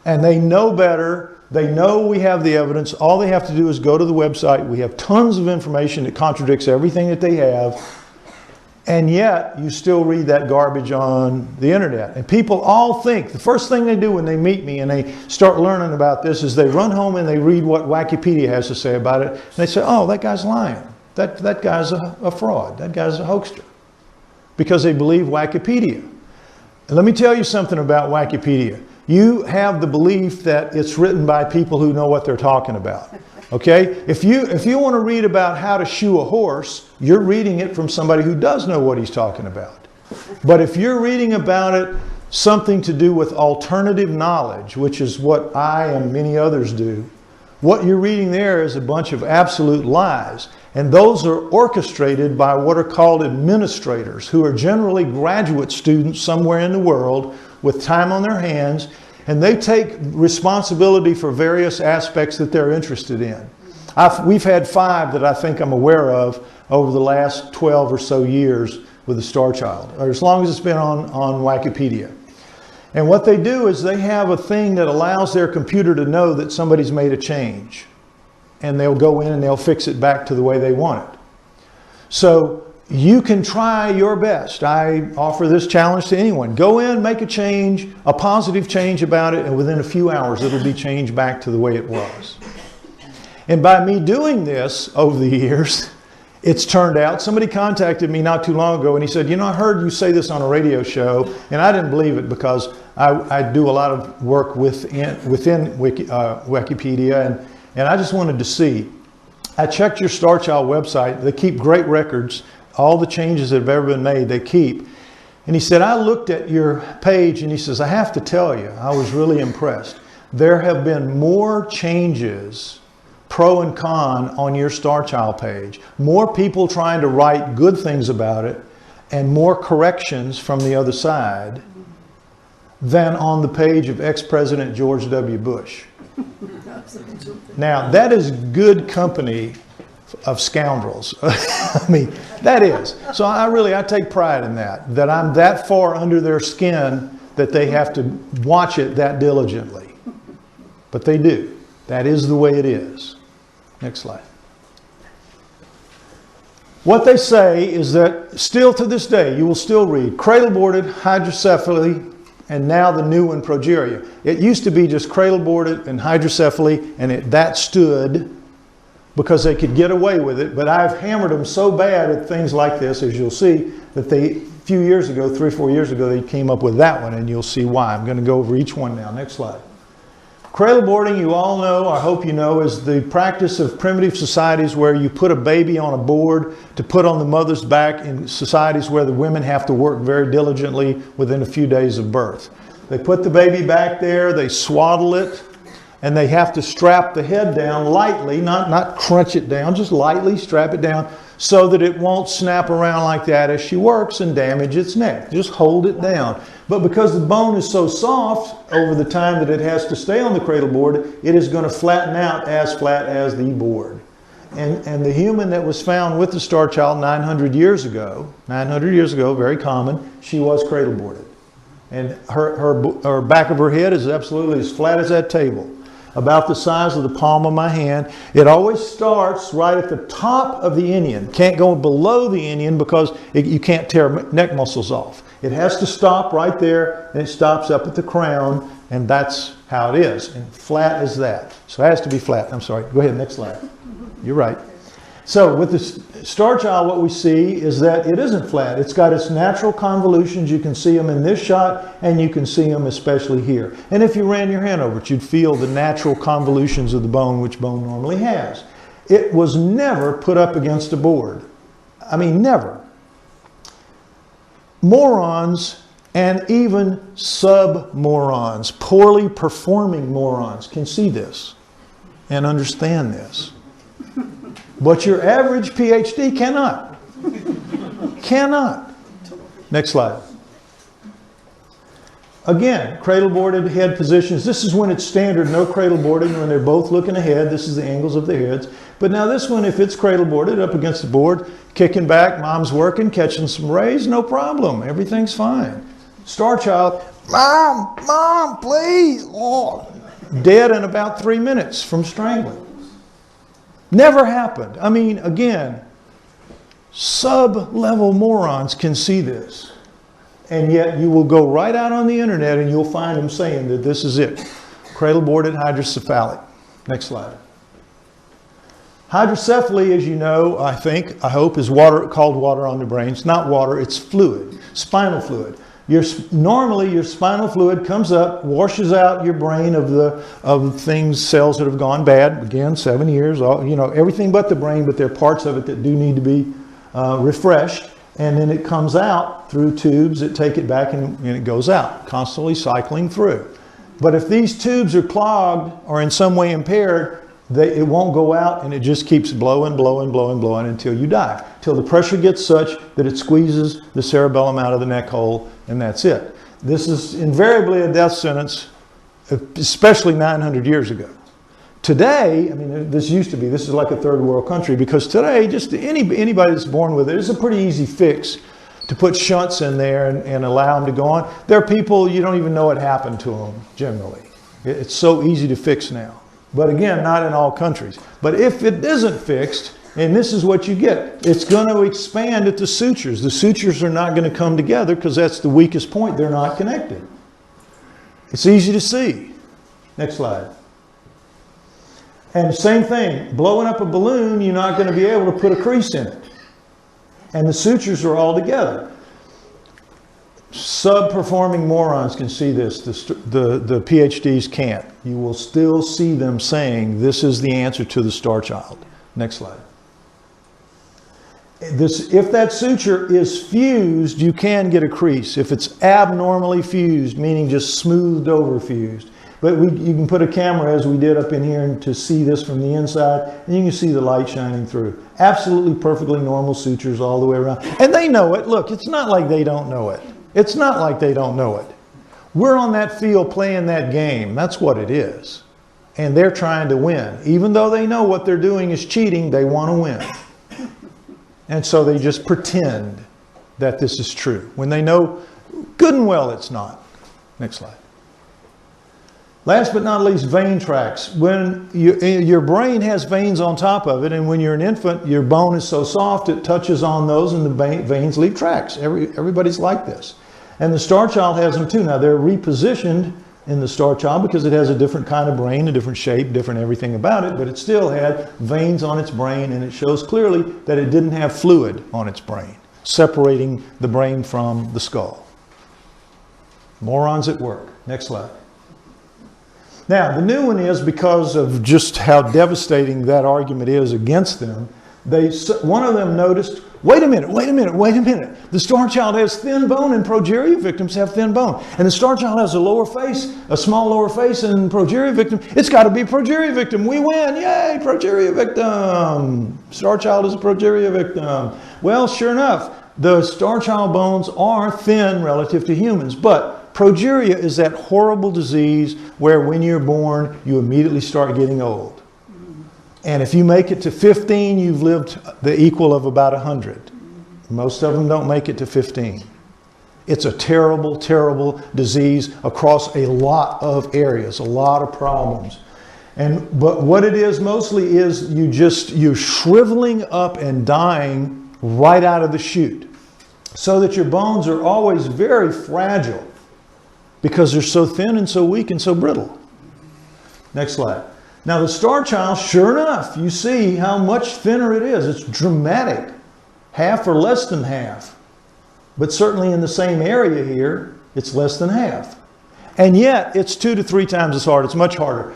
And they know better. They know we have the evidence. All they have to do is go to the website. We have tons of information that contradicts everything that they have. And yet, you still read that garbage on the internet. And people all think, the first thing they do when they meet me and they start learning about this is they run home and they read what Wikipedia has to say about it. And they say, oh, that guy's lying. That guy's a fraud. That guy's a hoaxer. Because they believe Wikipedia. And let me tell you something about Wikipedia. You have the belief that it's written by people who know what they're talking about. Okay? If you want to read about how to shoe a horse, you're reading it from somebody who does know what he's talking about. But if you're reading about it, something to do with alternative knowledge, which is what I and many others do, what you're reading there is a bunch of absolute lies. And those are orchestrated by what are called administrators, who are generally graduate students somewhere in the world with time on their hands. And they take responsibility for various aspects that they're interested in. We've had 5 that I think I'm aware of over the last 12 or so years with the Starchild, or as long as it's been on Wikipedia. And what they do is they have a thing that allows their computer to know that somebody's made a change. And they'll go in and they'll fix it back to the way they want it. So you can try your best. I offer this challenge to anyone. Go in, make a change, a positive change about it, and within a few hours it'll be changed back to the way it was. And by me doing this over the years, it's turned out, somebody contacted me not too long ago and he said, you know, I heard you say this on a radio show, and I didn't believe it because I do a lot of work within Wikipedia, and I just wanted to see. I checked your Starchild website. They keep great records. All the changes that have ever been made, they keep. And he said, I looked at your page, and he says, I have to tell you, I was really impressed. There have been more changes, pro and con, on your Starchild page. More people trying to write good things about it, and more corrections from the other side than on the page of ex-President George W. Bush. Now, that is good company of scoundrels. I mean, that is. So I take pride in that I'm that far under their skin that they have to watch it that diligently. But they do. That is the way it is. Next slide. What they say is that still to this day, you will still read cradle-boarded hydrocephaly, and now the new one, progeria. It used to be just cradle-boarded and hydrocephaly, and that stood because they could get away with it. But I've hammered them so bad at things like this, as you'll see, that they, a few years ago, 3 or 4 years ago, they came up with that one, and you'll see why. I'm going to go over each one now. Next slide. Cradle boarding, you all know, I hope you know, is the practice of primitive societies where you put a baby on a board to put on the mother's back in societies where the women have to work very diligently within a few days of birth. They put the baby back there, they swaddle it, And they have to strap the head down lightly, not crunch it down, just lightly strap it down so that it won't snap around like that as she works and damage its neck. Just hold it down. But because the bone is so soft over the time that it has to stay on the cradle board, it is going to flatten out as flat as the board. And the human that was found with the Starchild 900 years ago, very common, she was cradle boarded. And her back of her head is absolutely as flat as that table, about the size of the palm of my hand. It always starts right at the top of the inion. Can't go below the inion because you can't tear neck muscles off. It has to stop right there, and it stops up at the crown, and that's how it is. And flat as that. So it has to be flat. I'm sorry. Go ahead, next slide. You're right. So with the Starchild, what we see is that it isn't flat. It's got its natural convolutions. You can see them in this shot, and you can see them especially here. And if you ran your hand over it, you'd feel the natural convolutions of the bone, which bone normally has. It was never put up against a board. I mean, never. Morons and even sub-morons, poorly performing morons, can see this and understand this. But your average PhD cannot. Cannot. Next slide. Again, cradle boarded head positions. This is when it's standard, no cradle boarding, when they're both looking ahead. This is the angles of their heads. But now this one, if it's cradle boarded up against the board, kicking back, mom's working, catching some rays, no problem. Everything's fine. Starchild, Mom, please. Oh. Dead in about 3 minutes from strangling. Never happened. I mean, again, sub-level morons can see this. And yet you will go right out on the internet and you'll find them saying that this is it. Cradle-boarded hydrocephalic. Next slide. Hydrocephaly, as you know, I hope, is called water on the brain. It's not water, it's fluid, spinal fluid. Normally, your spinal fluid comes up, washes out your brain of cells that have gone bad. Again, 7 years, everything but the brain, but there are parts of it that do need to be refreshed. And then it comes out through tubes that take it back and it goes out, constantly cycling through. But if these tubes are clogged or in some way impaired, it won't go out, and it just keeps blowing until you die. Till the pressure gets such that it squeezes the cerebellum out of the neck hole, and that's it. This is invariably a death sentence, especially 900 years ago. Today, I mean, this used to be, this is like a third world country, because today, just anybody that's born with it, it's a pretty easy fix to put shunts in there and allow them to go on. There are people, you don't even know what happened to them, generally. It's so easy to fix now. But again, not in all countries. But if it isn't fixed, and this is what you get, it's going to expand at the sutures. The sutures are not going to come together because that's the weakest point. They're not connected. It's easy to see. Next slide. And same thing, blowing up a balloon, you're not going to be able to put a crease in it. And the sutures are all together. Sub-performing morons can see this. The PhDs can't. You will still see them saying this is the answer to the Starchild. Next slide. If that suture is fused, you can get a crease. If it's abnormally fused, meaning just smoothed over fused. But you can put a camera, as we did up in here, to see this from the inside, and you can see the light shining through. Absolutely perfectly normal sutures all the way around. And they know it. Look, it's not like they don't know it. It's not like they don't know it. We're on that field playing that game. That's what it is. And they're trying to win. Even though they know what they're doing is cheating, they want to win. And so they just pretend that this is true, when they know good and well it's not. Next slide. Last but not least, vein tracts. When your brain has veins on top of it, and when you're an infant, your bone is so soft it touches on those and the veins leave tracks. Everybody's like this. And the Starchild has them too. Now they're repositioned in the Starchild because it has a different kind of brain, a different shape, different everything about it, but it still had veins on its brain, and it shows clearly that it didn't have fluid on its brain, separating the brain from the skull. Morons at work. Next slide. Now, the new one is, because of just how devastating that argument is against them, one of them noticed, wait a minute. The Starchild has thin bone and progeria victims have thin bone. And the Starchild has a small lower face, and progeria victim, it's got to be a progeria victim. We win, yay, progeria victim. Starchild is a progeria victim. Well, sure enough, the Starchild bones are thin relative to humans, but progeria is that horrible disease where when you're born, you immediately start getting old. And if you make it to 15, you've lived the equal of about 100. Most of them don't make it to 15. It's a terrible, terrible disease across a lot of areas, a lot of problems. But what it is mostly is you're shriveling up and dying right out of the chute. So that your bones are always very fragile because they're so thin and so weak and so brittle. Next slide. Now the Starchild, sure enough, you see how much thinner it is. It's dramatic. Half or less than half. But certainly in the same area here, it's less than half. And yet, it's 2 to 3 times as hard. It's much harder.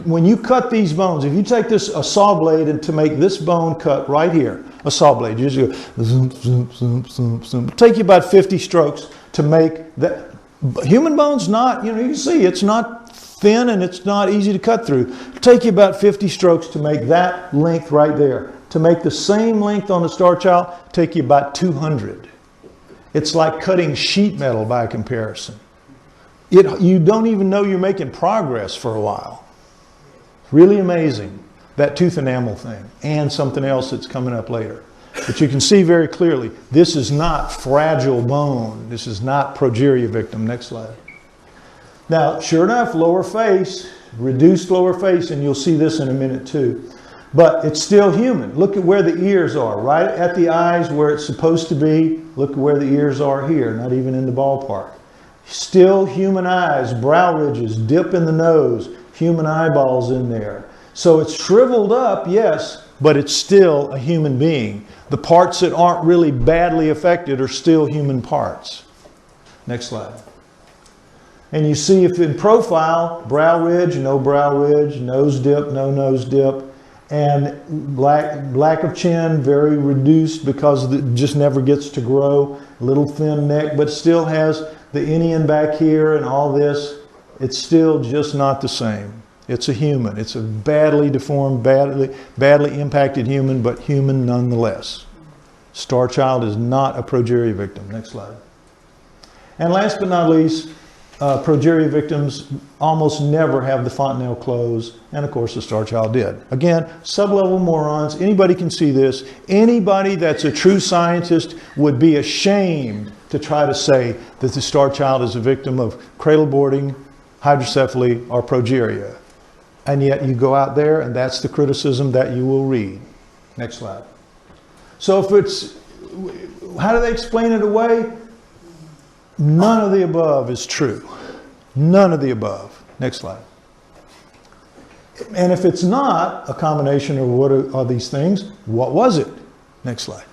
When you cut these bones, if you take a saw blade and to make this bone cut right here, a saw blade, you just go zoom, zoom, zoom, zoom, zoom. It'll take you about 50 strokes to make that. Human bone's not, you can see it's not thin and it's not easy to cut through. It'll take you about 50 strokes to make that length right there. To make the same length on the Starchild, take you about 200. It's like cutting sheet metal by comparison. You don't even know you're making progress for a while. Really amazing, that tooth enamel thing, and something else that's coming up later. But you can see very clearly, this is not fragile bone. This is not progeria victim. Next slide. Now, sure enough, lower face, reduced lower face, and you'll see this in a minute too. But it's still human. Look at where the ears are, right at the eyes where it's supposed to be. Look at where the ears are here, not even in the ballpark. Still human eyes, brow ridges, dip in the nose, human eyeballs in there. So it's shriveled up, yes, but it's still a human being. The parts that aren't really badly affected are still human parts. Next slide. And you see if in profile, brow ridge, no brow ridge, nose dip, no nose dip, and lack of chin, very reduced because it just never gets to grow. Little thin neck, but still has the inion back here and all this. It's still just not the same. It's a human. It's a badly deformed, badly impacted human, but human nonetheless. Starchild is not a progeria victim. Next slide. And last but not least, progeria victims almost never have the fontanelle close, and of course the Starchild did. Again, sublevel morons, anybody can see this. Anybody that's a true scientist would be ashamed to try to say that the Starchild is a victim of cradle boarding, hydrocephaly, or progeria. And yet you go out there and that's the criticism that you will read. Next slide. So how do they explain it away? None of the above is true. None of the above. Next slide. And if it's not a combination of what are these things, what was it? Next slide.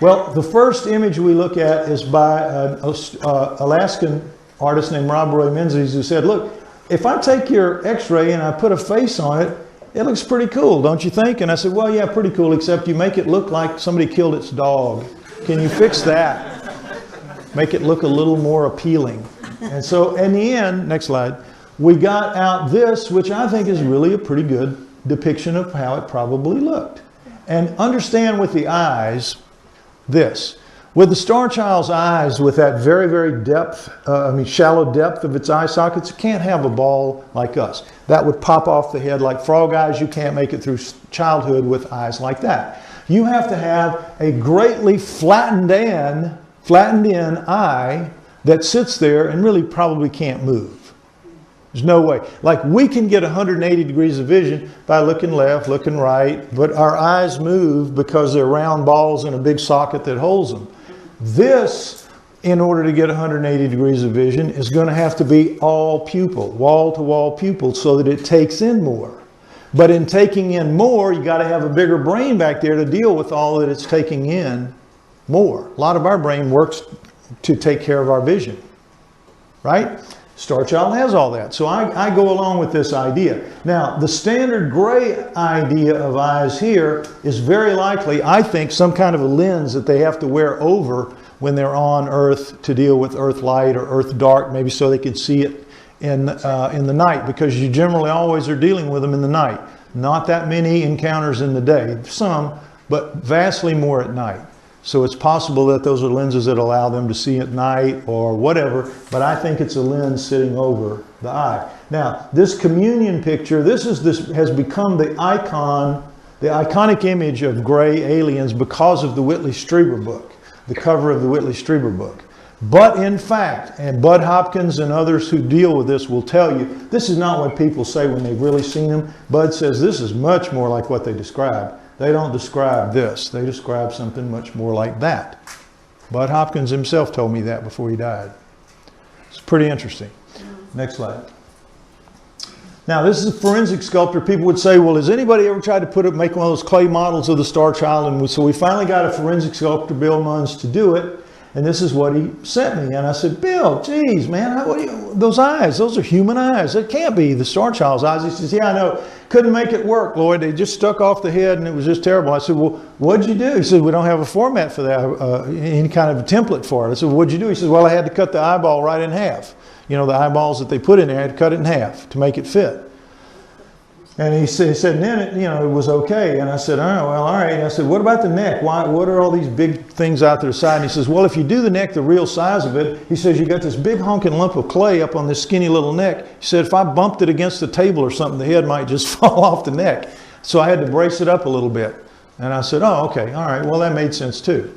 Well, the first image we look at is by an Alaskan artist named Rob Roy Menzies, who said, look, if I take your x-ray and I put a face on it, it looks pretty cool, don't you think? And I said, well, yeah, pretty cool, except you make it look like somebody killed its dog. Can you fix that? Make it look a little more appealing. And so in the end, next slide, we got out this, which I think is really a pretty good depiction of how it probably looked. And understand with the eyes, this. With the Starchild's eyes, with that very, very shallow depth of its eye sockets, it can't have a ball like us. That would pop off the head like frog eyes. You can't make it through childhood with eyes like that. You have to have a greatly flattened in eye that sits there and really probably can't move. There's no way. Like we can get 180 degrees of vision by looking left, looking right, but our eyes move because they're round balls in a big socket that holds them. This, in order to get 180 degrees of vision, is going to have to be all pupil, wall-to-wall pupil, so that it takes in more. But in taking in more, you got to have a bigger brain back there to deal with all that it's taking in more. A lot of our brain works to take care of our vision, right? Starchild has all that. So I go along with this idea. Now, the standard gray idea of eyes here is very likely, I think, some kind of a lens that they have to wear over when they're on Earth to deal with Earth light or Earth dark, maybe so they can see it in the night, because you generally always are dealing with them in the night. Not that many encounters in the day, some, but vastly more at night. So it's possible that those are lenses that allow them to see at night or whatever, but I think it's a lens sitting over the eye. Now, this communion picture, this has become the iconic image of gray aliens because of the Whitley Strieber book, the cover of the Whitley Strieber book. But in fact, and Bud Hopkins and others who deal with this will tell you, this is not what people say when they've really seen them. Bud says this is much more like what they describe. They don't describe this. They describe something much more like that. Bud Hopkins himself told me that before he died. It's pretty interesting. Next slide. Now, this is a forensic sculptor. People would say, well, has anybody ever tried to make one of those clay models of the Starchild? And so we finally got a forensic sculptor, Bill Munns, to do it. And this is what he sent me. And I said, Bill, geez, man, those eyes, those are human eyes. It can't be the Starchild's eyes. He says, yeah, I know. Couldn't make it work, Lloyd. They just stuck off the head and it was just terrible. I said, well, what'd you do? He said, we don't have a format for that, any kind of a template for it. I said, what'd you do? He said, well, I had to cut the eyeball right in half. You know, the eyeballs that they put in there, I had to cut it in half to make it fit. And he said, and then it was okay. And I said, oh, well, all right. And I said, what about the neck? What are all these big things out to the side? And he says, well, if you do the neck the real size of it, he says, you got this big honking lump of clay up on this skinny little neck. He said, if I bumped it against the table or something, the head might just fall off the neck. So I had to brace it up a little bit. And I said, oh, okay, all right. Well, that made sense too.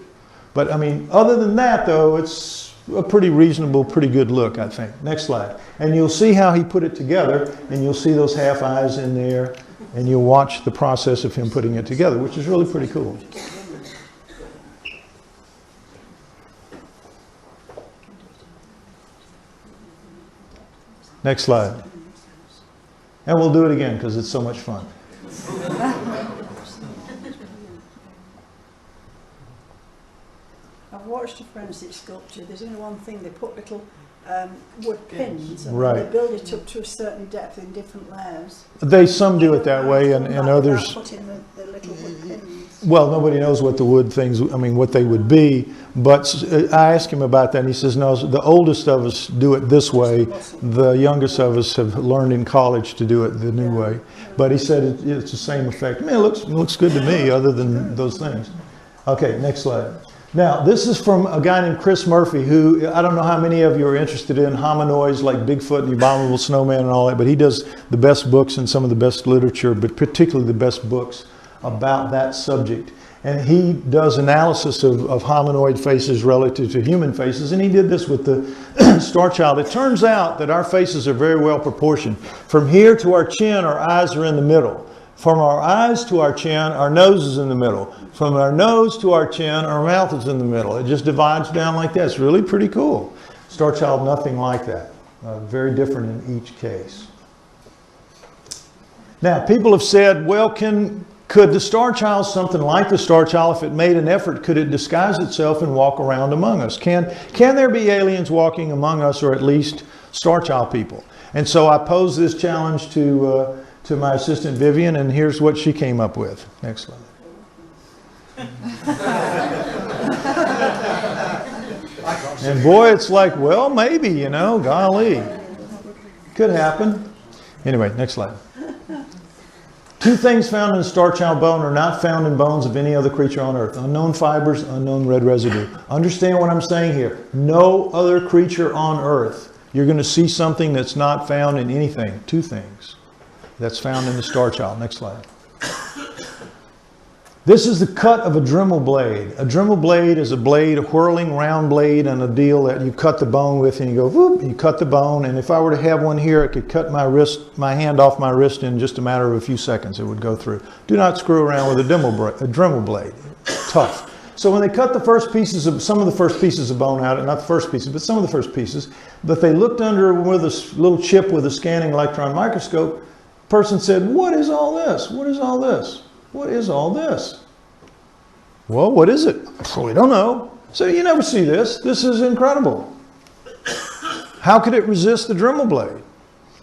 But I mean, other than that, though, it's a pretty reasonable, pretty good look, I think. Next slide. And you'll see how he put it together, and you'll see those half eyes in there, and you'll watch the process of him putting it together, which is really pretty cool. Next slide. And we'll do it again because it's so much fun. I've watched a forensic sculpture. There's only one thing, they put little wood pins and Right. they build it up to a certain depth in different layers. Some do it that way, and others... Put in the little wood pins. Well, nobody knows what the wood things, what they would be, but I asked him about that, and he says, no, the oldest of us do it this way. The youngest of us have learned in college to do it the new way. But he said it's the same effect. I mean, it looks good to me, other than those things. Okay, next slide. Now, this is from a guy named Chris Murphy, who, I don't know how many of you are interested in hominoids like Bigfoot and the Abominable Snowman and all that, but he does the best books and some of the best literature, but particularly the best books about that subject. And he does analysis of hominoid faces relative to human faces, and he did this with the Starchild. It turns out that our faces are very well proportioned. From here to our chin, our eyes are in the middle. From our eyes to our chin, our nose is in the middle. From our nose to our chin, our mouth is in the middle. It just divides down like that. It's really pretty cool. Starchild, nothing like that. Very different in each case. Now, people have said, well, could the Starchild, something like the Starchild, if it made an effort, could it disguise itself and walk around among us? Can there be aliens walking among us, or at least Starchild people? And so I posed this challenge to my assistant Vivian, and here's what she came up with. Next slide. And boy, it's like, well, maybe, golly. Could happen. Anyway, next slide. Two things found in the Starchild bone are not found in bones of any other creature on Earth. Unknown fibers, unknown red residue. Understand what I'm saying here. No other creature on Earth. You're going to see something that's not found in anything. Two things that's found in the Starchild. Next slide. This is the cut of a Dremel blade. A Dremel blade is a blade, a whirling round blade, and a deal that you cut the bone with, and you go, whoop, you cut the bone. And if I were to have one here, I could cut my hand off my wrist in just a matter of a few seconds. It would go through. Do not screw around with a Dremel blade. Tough. So when they cut some of the first pieces of bone out, not the first pieces, but some of the first pieces, but they looked under with a little chip with a scanning electron microscope, the person said, what is all this? What is all this? What is all this? Well, what is it? We don't know. So you never see this. This is incredible. How could it resist the Dremel blade?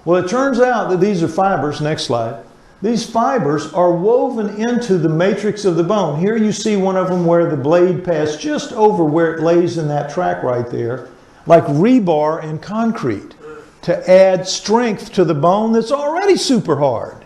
Well, it turns out that these are fibers. Next slide. These fibers are woven into the matrix of the bone. Here you see one of them where the blade passed just over where it lays in that track right there, like rebar in concrete, to add strength to the bone that's already super hard.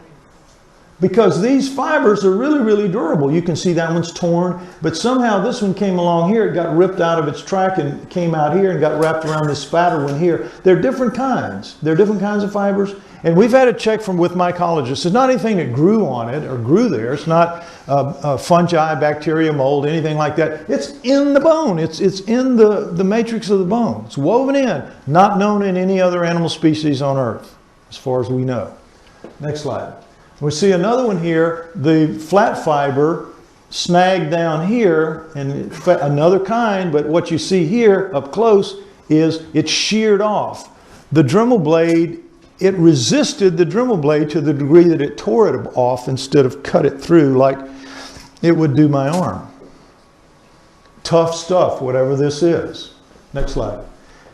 Because these fibers are really, really durable. You can see that one's torn, but somehow this one came along here, it got ripped out of its track and came out here and got wrapped around this fatter one here. They're different kinds. They're different kinds of fibers. And we've had it checked with mycologists. It's not anything that grew on it or grew there. It's not fungi, bacteria, mold, anything like that. It's in the bone. It's in the matrix of the bone. It's woven in, not known in any other animal species on Earth, as far as we know. Next slide. We see another one here, the flat fiber snagged down here, and another kind, but what you see here up close is it's sheared off. The Dremel blade, it resisted the Dremel blade to the degree that it tore it off instead of cut it through like it would do my arm. Tough stuff, whatever this is. Next slide.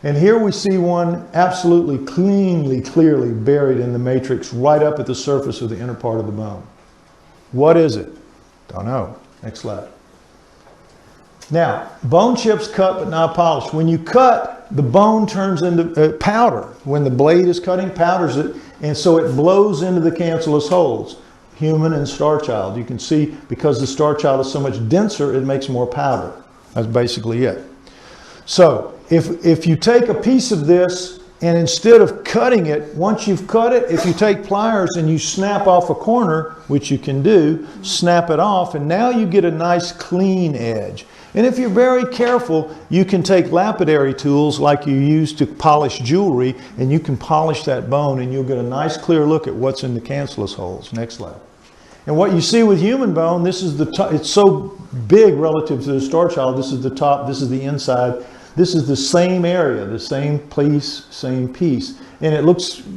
And here we see one absolutely clearly buried in the matrix right up at the surface of the inner part of the bone. What is it? Don't know. Next slide. Now, bone chips cut but not polished. When you cut, the bone turns into powder. When the blade is cutting, powders it, and so it blows into the cancellous holes. Human and Starchild. You can see because the Starchild is so much denser, it makes more powder. That's basically it. So, if you take a piece of this and instead of cutting it, once you've cut it, if you take pliers and you snap off a corner, which you can do, snap it off, and now you get a nice clean edge. And if you're very careful, you can take lapidary tools like you use to polish jewelry, and you can polish that bone and you'll get a nice clear look at what's in the cancellous holes. Next slide. And what you see with human bone, this is the top, it's so big relative to the Starchild. This is the top, this is the inside. This is the same area, the same place, same piece. And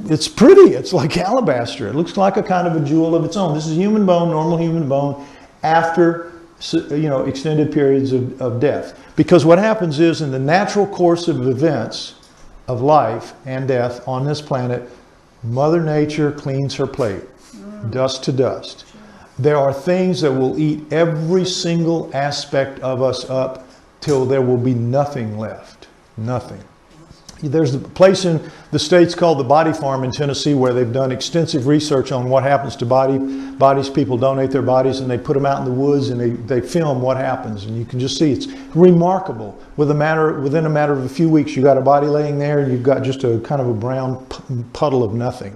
it's pretty, it's like alabaster. It looks like a kind of a jewel of its own. This is human bone, normal human bone, after extended periods of death. Because what happens is in the natural course of events of life and death on this planet, Mother Nature cleans her plate, dust to dust. There are things that will eat every single aspect of us up till there will be nothing left. Nothing. There's a place in the States called the Body Farm in Tennessee where they've done extensive research on what happens to bodies. People donate their bodies and they put them out in the woods and they film what happens. And you can just see it's remarkable. Within a matter of a few weeks, you got a body laying there and you've got just a kind of a brown puddle of nothing.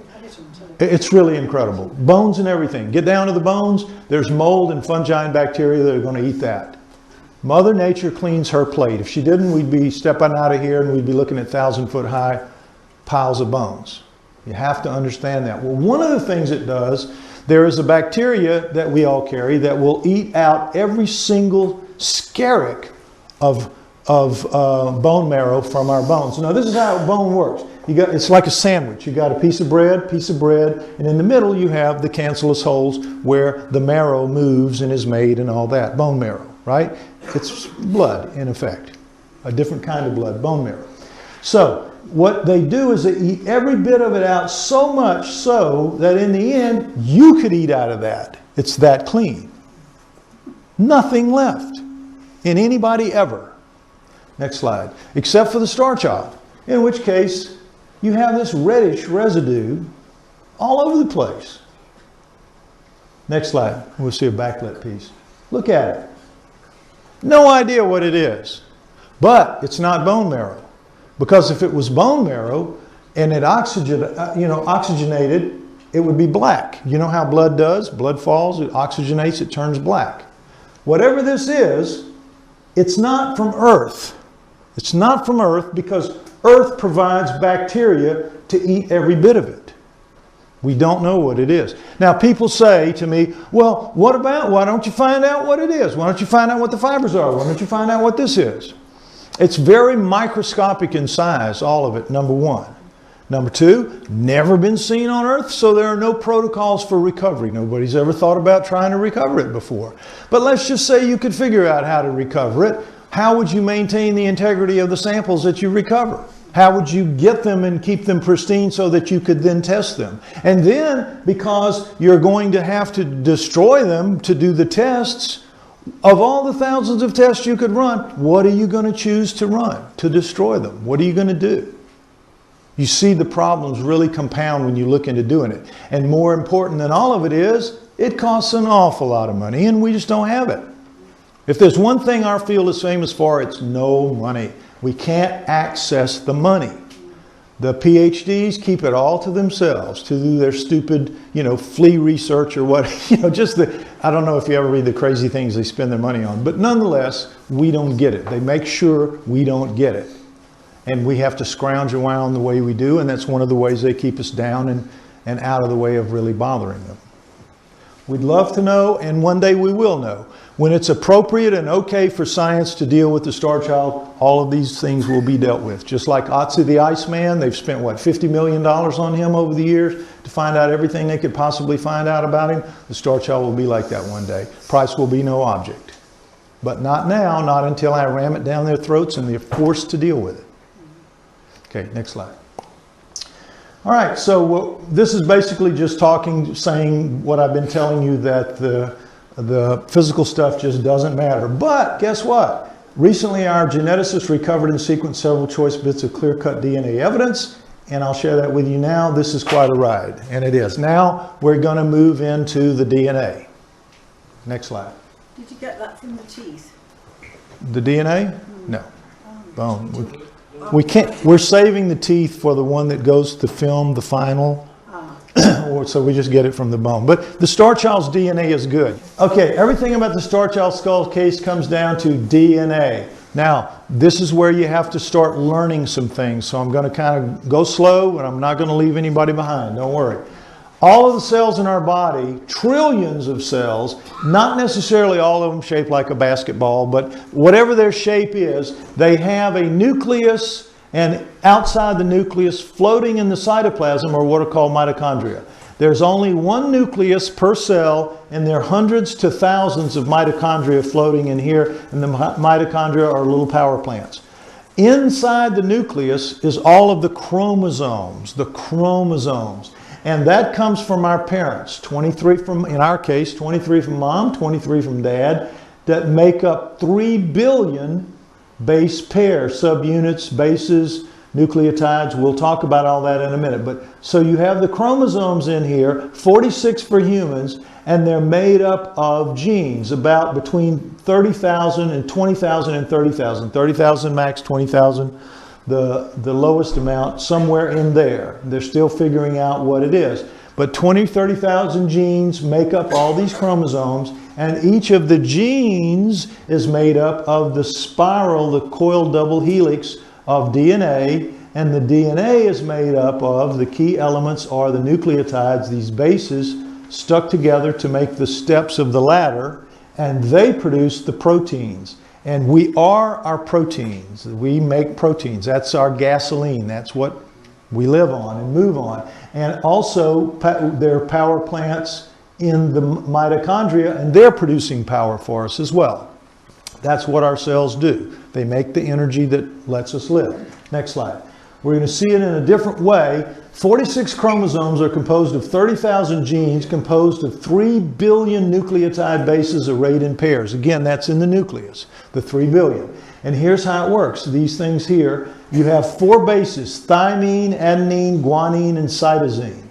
It's really incredible. Bones and everything. Get down to the bones, there's mold and fungi and bacteria that are going to eat that. Mother Nature cleans her plate. If she didn't, we'd be stepping out of here and we'd be looking at 1,000-foot high piles of bones. You have to understand that. Well, one of the things it does, there is a bacteria that we all carry that will eat out every single skerrick of bone marrow from our bones. Now, this is how a bone works. It's like a sandwich. You got a piece of bread, and in the middle you have the cancellous holes where the marrow moves and is made and all that. Bone marrow, right? It's blood, in effect. A different kind of blood, bone marrow. So, what they do is they eat every bit of it out, so much so that in the end, you could eat out of that. It's that clean. Nothing left in anybody ever. Next slide. Except for the Starchild, in which case you have this reddish residue all over the place. Next slide. We'll see a backlit piece. Look at it. No idea what it is. But it's not bone marrow. Because if it was bone marrow and it oxygenated, it would be black. You know how blood does? Blood falls, it oxygenates, it turns black. Whatever this is, it's not from Earth. It's not from Earth because Earth provides bacteria to eat every bit of it. We don't know what it is. Now people say to me, well, why don't you find out what it is? Why don't you find out what the fibers are? Why don't you find out what this is? It's very microscopic in size, all of it, number one. Number two, never been seen on Earth, so there are no protocols for recovery. Nobody's ever thought about trying to recover it before. But let's just say you could figure out how to recover it. How would you maintain the integrity of the samples that you recover? How would you get them and keep them pristine so that you could then test them? And then, because you're going to have to destroy them to do the tests, of all the thousands of tests you could run, what are you going to choose to run to destroy them? What are you going to do? You see the problems really compound when you look into doing it. And more important than all of it is, it costs an awful lot of money and we just don't have it. If there's one thing our field is famous for, it's no money. We can't access the money. The PhDs keep it all to themselves to do their stupid, flea research or what, I don't know if you ever read the crazy things they spend their money on, but nonetheless, we don't get it. They make sure we don't get it. And we have to scrounge around the way we do, and that's one of the ways they keep us down and out of the way of really bothering them. We'd love to know, and one day we will know. When it's appropriate and okay for science to deal with the Starchild, all of these things will be dealt with. Just like Otzi the Iceman, they've spent, $50 million on him over the years to find out everything they could possibly find out about him. The Starchild will be like that one day. Price will be no object. But not now, not until I ram it down their throats and they're forced to deal with it. Okay, next slide. All right, so this is basically just saying what I've been telling you, that the physical stuff just doesn't matter. But guess what? Recently, our geneticists recovered and sequenced several choice bits of clear-cut DNA evidence, and I'll share that with you now. This is quite a ride, and it is. Now, we're going to move into the DNA. Next slide. Did you get that from the teeth? The DNA? No. Bone. We can't. We're saving the teeth for the one that goes to film the final. So we just get it from the bone. But the Starchild's DNA is good. Okay, everything about the Starchild skull case comes down to DNA. Now, this is where you have to start learning some things. So I'm going to kind of go slow, and I'm not going to leave anybody behind. Don't worry. All of the cells in our body, trillions of cells, not necessarily all of them shaped like a basketball, but whatever their shape is, they have a nucleus, and outside the nucleus, floating in the cytoplasm, are what are called mitochondria. There's only one nucleus per cell, and there are hundreds to thousands of mitochondria floating in here, and the mitochondria are little power plants. Inside the nucleus is all of the chromosomes, and that comes from our parents, 23 from, in our case, 23 from mom, 23 from dad, that make up 3 billion base pairs, subunits, bases, nucleotides. We'll talk about all that in a minute. But so you have the chromosomes in here, 46 for humans, and they're made up of genes, about between 30,000 and 20,000 and 30,000. 30,000 max, 20,000. The lowest amount, somewhere in there. They're still figuring out what it is. But 30,000 genes make up all these chromosomes, and each of the genes is made up of the spiral, the coiled double helix of DNA, and the DNA is made up of the key elements are the nucleotides, these bases stuck together to make the steps of the ladder, and they produce the proteins. And we are our proteins. We make proteins. That's our gasoline. That's what we live on and move on. And also, there are power plants in the mitochondria, and they're producing power for us as well. That's what our cells do. They make the energy that lets us live. Next slide. We're going to see it in a different way. 46 chromosomes are composed of 30,000 genes, composed of 3 billion nucleotide bases arrayed in pairs. Again, that's in the nucleus, the 3 billion. And here's how it works. These things here, you have 4 bases, thymine, adenine, guanine, and cytosine.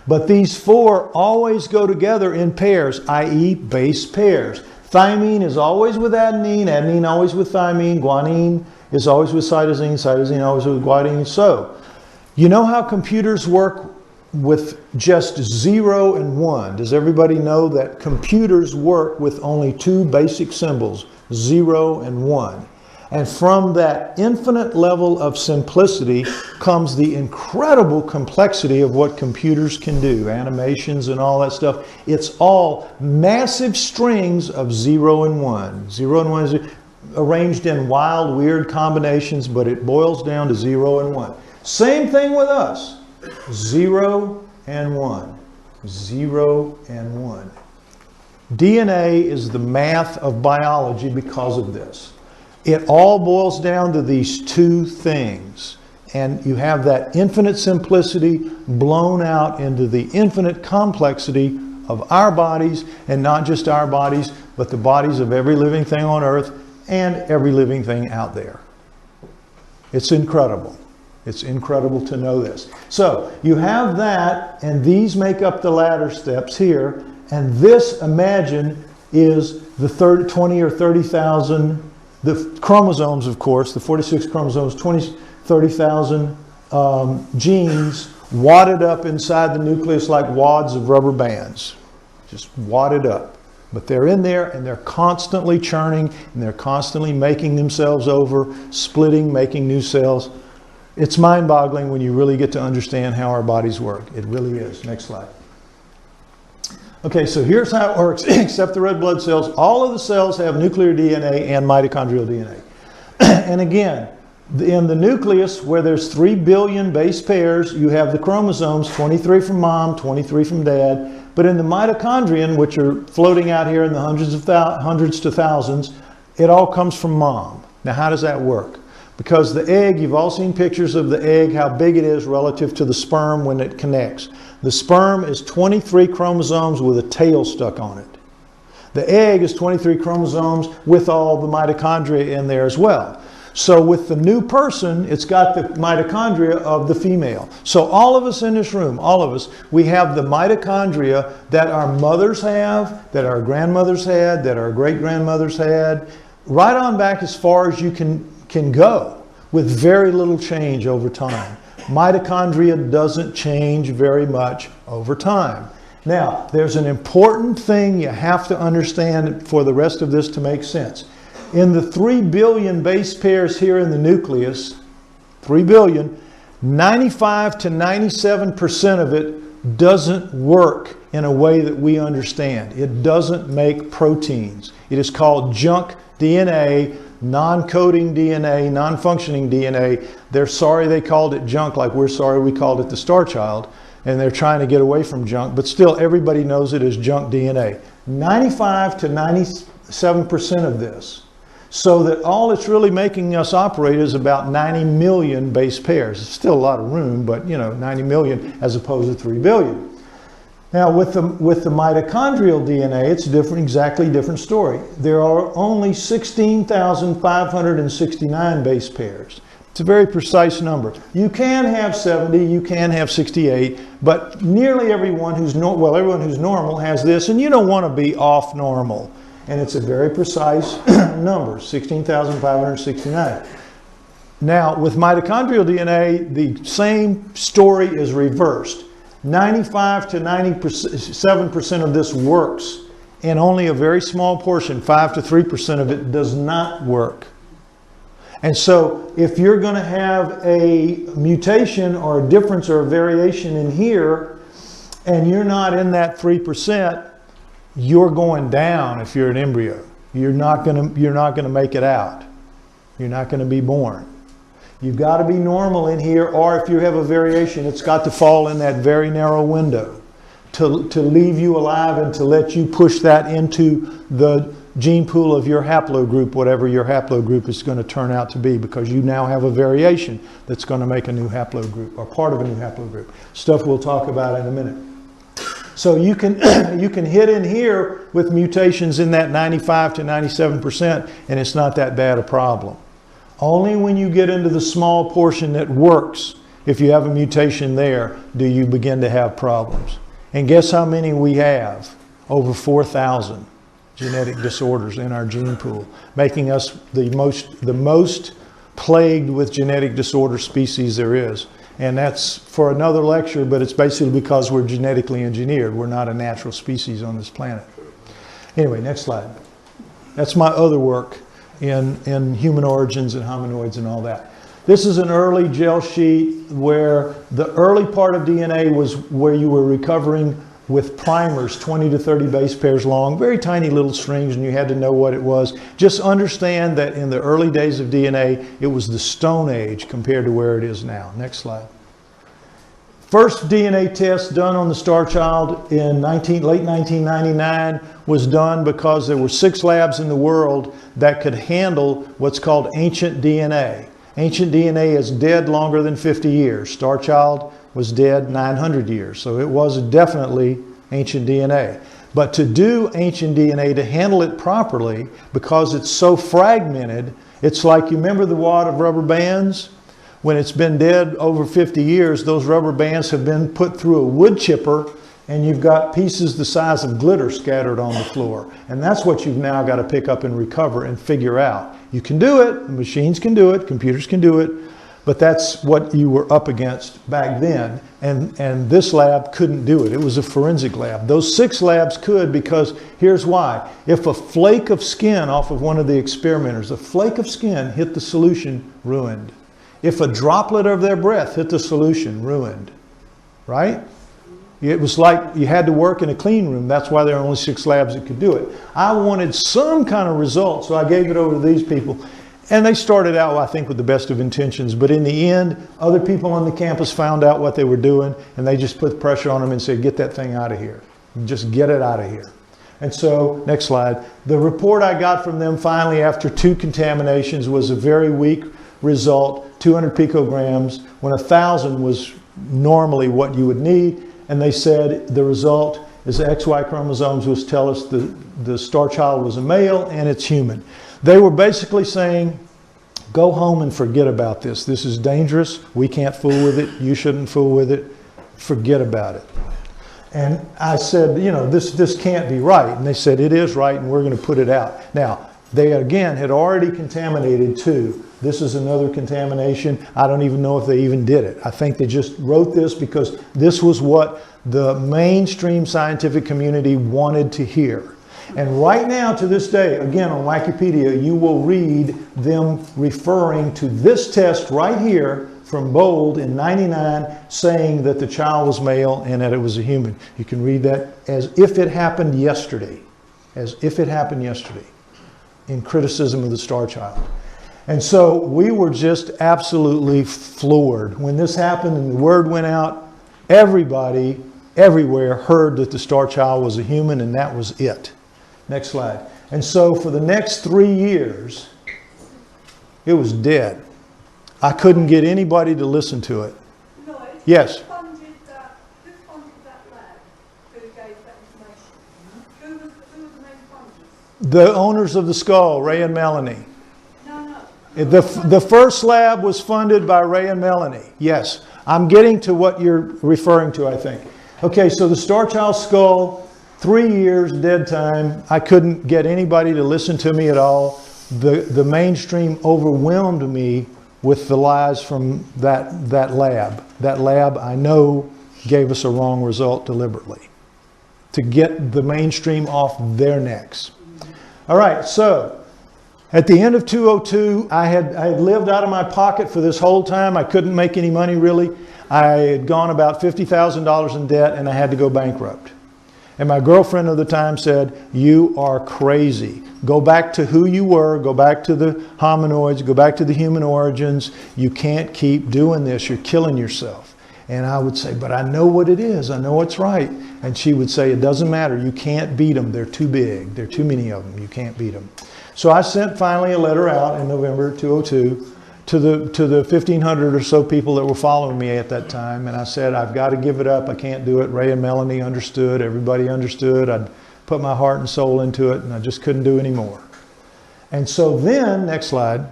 But these 4 always go together in pairs, i.e. base pairs. Thymine is always with adenine, adenine always with thymine, guanine is always with cytosine, cytosine always with guanine. So, you know how computers work with just 0 and 1? Does everybody know that computers work with only 2 basic symbols, 0 and 1? And from that infinite level of simplicity comes the incredible complexity of what computers can do, animations and all that stuff. It's all massive strings of 0 and 1. 0 and 1 is arranged in wild, weird combinations, but it boils down to 0 and 1. Same thing with us. 0 and 1. 0 and 1. DNA is the math of biology because of this. It all boils down to these 2 things. And you have that infinite simplicity blown out into the infinite complexity of our bodies, and not just our bodies, but the bodies of every living thing on earth and every living thing out there. It's incredible. It's incredible to know this. So you have that, and these make up the ladder steps here. And this, imagine, is the 20 or 30,000, the chromosomes, of course, the 46 chromosomes, 30,000 genes wadded up inside the nucleus like wads of rubber bands. Just wadded up. But they're in there, and they're constantly churning, and they're constantly making themselves over, splitting, making new cells. It's mind-boggling when you really get to understand how our bodies work. It really is. Next slide. Okay, so here's how it works. Except the red blood cells, all of the cells have nuclear DNA and mitochondrial DNA. And again, in the nucleus, where there's 3 billion base pairs, you have the chromosomes, 23 from mom, 23 from dad. But in the mitochondrion, which are floating out here in the hundreds to thousands, it all comes from mom. Now, how does that work? Because the egg, you've all seen pictures of the egg, how big it is relative to the sperm when it connects. The sperm is 23 chromosomes with a tail stuck on it. The egg is 23 chromosomes with all the mitochondria in there as well. So with the new person, it's got the mitochondria of the female. So all of us in this room, all of us, we have the mitochondria that our mothers have, that our grandmothers had, that our great-grandmothers had, right on back as far as you can go, with very little change over time. Mitochondria doesn't change very much over time. Now, there's an important thing you have to understand for the rest of this to make sense. In the 3 billion base pairs here in the nucleus, 3 billion, 95 to 97% of it doesn't work in a way that we understand. It doesn't make proteins. It is called junk DNA, non-coding DNA, non-functioning DNA. They're sorry they called it junk, like we're sorry we called it the Starchild, and they're trying to get away from junk, but still everybody knows it as junk DNA. 95 to 97% of this. So that all it's really making us operate is about 90 million base pairs. It's still a lot of room, but 90 million as opposed to 3 billion. Now with the mitochondrial DNA, it's exactly different story. There are only 16,569 base pairs. It's a very precise number. You can have 70, you can have 68, but nearly everyone who's everyone who's normal has this, and you don't want to be off normal. And it's a very precise number, 16,569. Now, with mitochondrial DNA, the same story is reversed. 95 to 97% of this works, and only a very small portion, 5 to 3% of it, does not work. And so, if you're going to have a mutation or a difference or a variation in here, and you're not in that 3%, you're going down if you're an embryo. You're not going to make it out. You're not going to be born. You've got to be normal in here, or if you have a variation, it's got to fall in that very narrow window to leave you alive and to let you push that into the gene pool of your haplogroup, whatever your haplogroup is going to turn out to be, because you now have a variation that's going to make a new haplogroup, or part of a new haplogroup. Stuff we'll talk about in a minute. So you can hit in here with mutations in that 95 to 97%, and it's not that bad a problem. Only when you get into the small portion that works, if you have a mutation there, do you begin to have problems. And guess how many we have? Over 4,000 genetic disorders in our gene pool, making us the most plagued with genetic disorder species there is. And that's for another lecture, but it's basically because we're genetically engineered. We're not a natural species on this planet. Anyway, next slide. That's my other work in human origins and hominoids and all that. This is an early gel sheet where the early part of DNA was where you were recovering with primers, 20 to 30 base pairs long, very tiny little strings, and you had to know what it was. Just understand that in the early days of DNA, it was the Stone Age compared to where it is now. Next slide. First DNA test done on the Starchild in late 1999 was done because there were 6 labs in the world that could handle what's called ancient DNA. Ancient DNA is dead longer than 50 years. Starchild was dead 900 years. So it was definitely ancient DNA. But to do ancient DNA, to handle it properly, because it's so fragmented, it's like, you remember the wad of rubber bands? When it's been dead over 50 years, those rubber bands have been put through a wood chipper, and you've got pieces the size of glitter scattered on the floor. And that's what you've now got to pick up and recover and figure out. You can do it, machines can do it, computers can do it, but that's what you were up against back then. And this lab couldn't do it. It was a forensic lab. Those 6 labs could, because here's why. If a flake of skin off of one of the experimenters, a flake of skin hit the solution, ruined. If a droplet of their breath hit the solution, ruined. Right? It was like you had to work in a clean room. That's why there are only 6 labs that could do it. I wanted some kind of result, so I gave it over to these people. And they started out, I think, with the best of intentions. But in the end, other people on the campus found out what they were doing, and they just put pressure on them and said, get that thing out of here. Just get it out of here. And so, next slide. The report I got from them finally after 2 contaminations was a very weak result, 200 picograms, when 1,000 was normally what you would need. And they said the result is XY chromosomes, which tell us the star child was a male and it's human. They were basically saying, go home and forget about this. This is dangerous. We can't fool with it. You shouldn't fool with it. Forget about it. And I said, you know, this can't be right. And they said, it is right, and we're going to put it out. Now, they again had already contaminated 2. This is another contamination. I don't even know if they even did it. I think they just wrote this because this was what the mainstream scientific community wanted to hear. And right now, to this day, again on Wikipedia, you will read them referring to this test right here from Bold in '99, saying that the child was male and that it was a human. You can read that as if it happened yesterday. As if it happened yesterday, in criticism of the Starchild. And so we were just absolutely floored. When this happened and the word went out, everybody, everywhere heard that the Starchild was a human, and that was it. Next slide. And so for the next 3 years, it was dead. I couldn't get anybody to listen to it. Lloyd, Yes. who funded that lab? Who gave that information? Who were the main funders? The owners of the skull, Ray and Melanie. No. The first lab was funded by Ray and Melanie. Yes. I'm getting to what you're referring to, I think. Okay, so the Starchild skull, 3 years dead time. I couldn't get anybody to listen to me at all. The mainstream overwhelmed me with the lies from that lab. That lab, I know, gave us a wrong result deliberately to get the mainstream off their necks. All right, so at the end of 2002, I had lived out of my pocket for this whole time. I couldn't make any money really. I had gone about $50,000 in debt, and I had to go bankrupt. And my girlfriend at the time said, you are crazy. Go back to who you were. Go back to the hominoids. Go back to the human origins. You can't keep doing this. You're killing yourself. And I would say, but I know what it is. I know what's right. And she would say, it doesn't matter. You can't beat them. They're too big. There are too many of them. You can't beat them. So I sent finally a letter out in November 2002 to the 1,500 or so people that were following me at that time. And I said, I've got to give it up. I can't do it. Ray and Melanie understood. Everybody understood. I'd put my heart and soul into it, and I just couldn't do any more. And so then, next slide,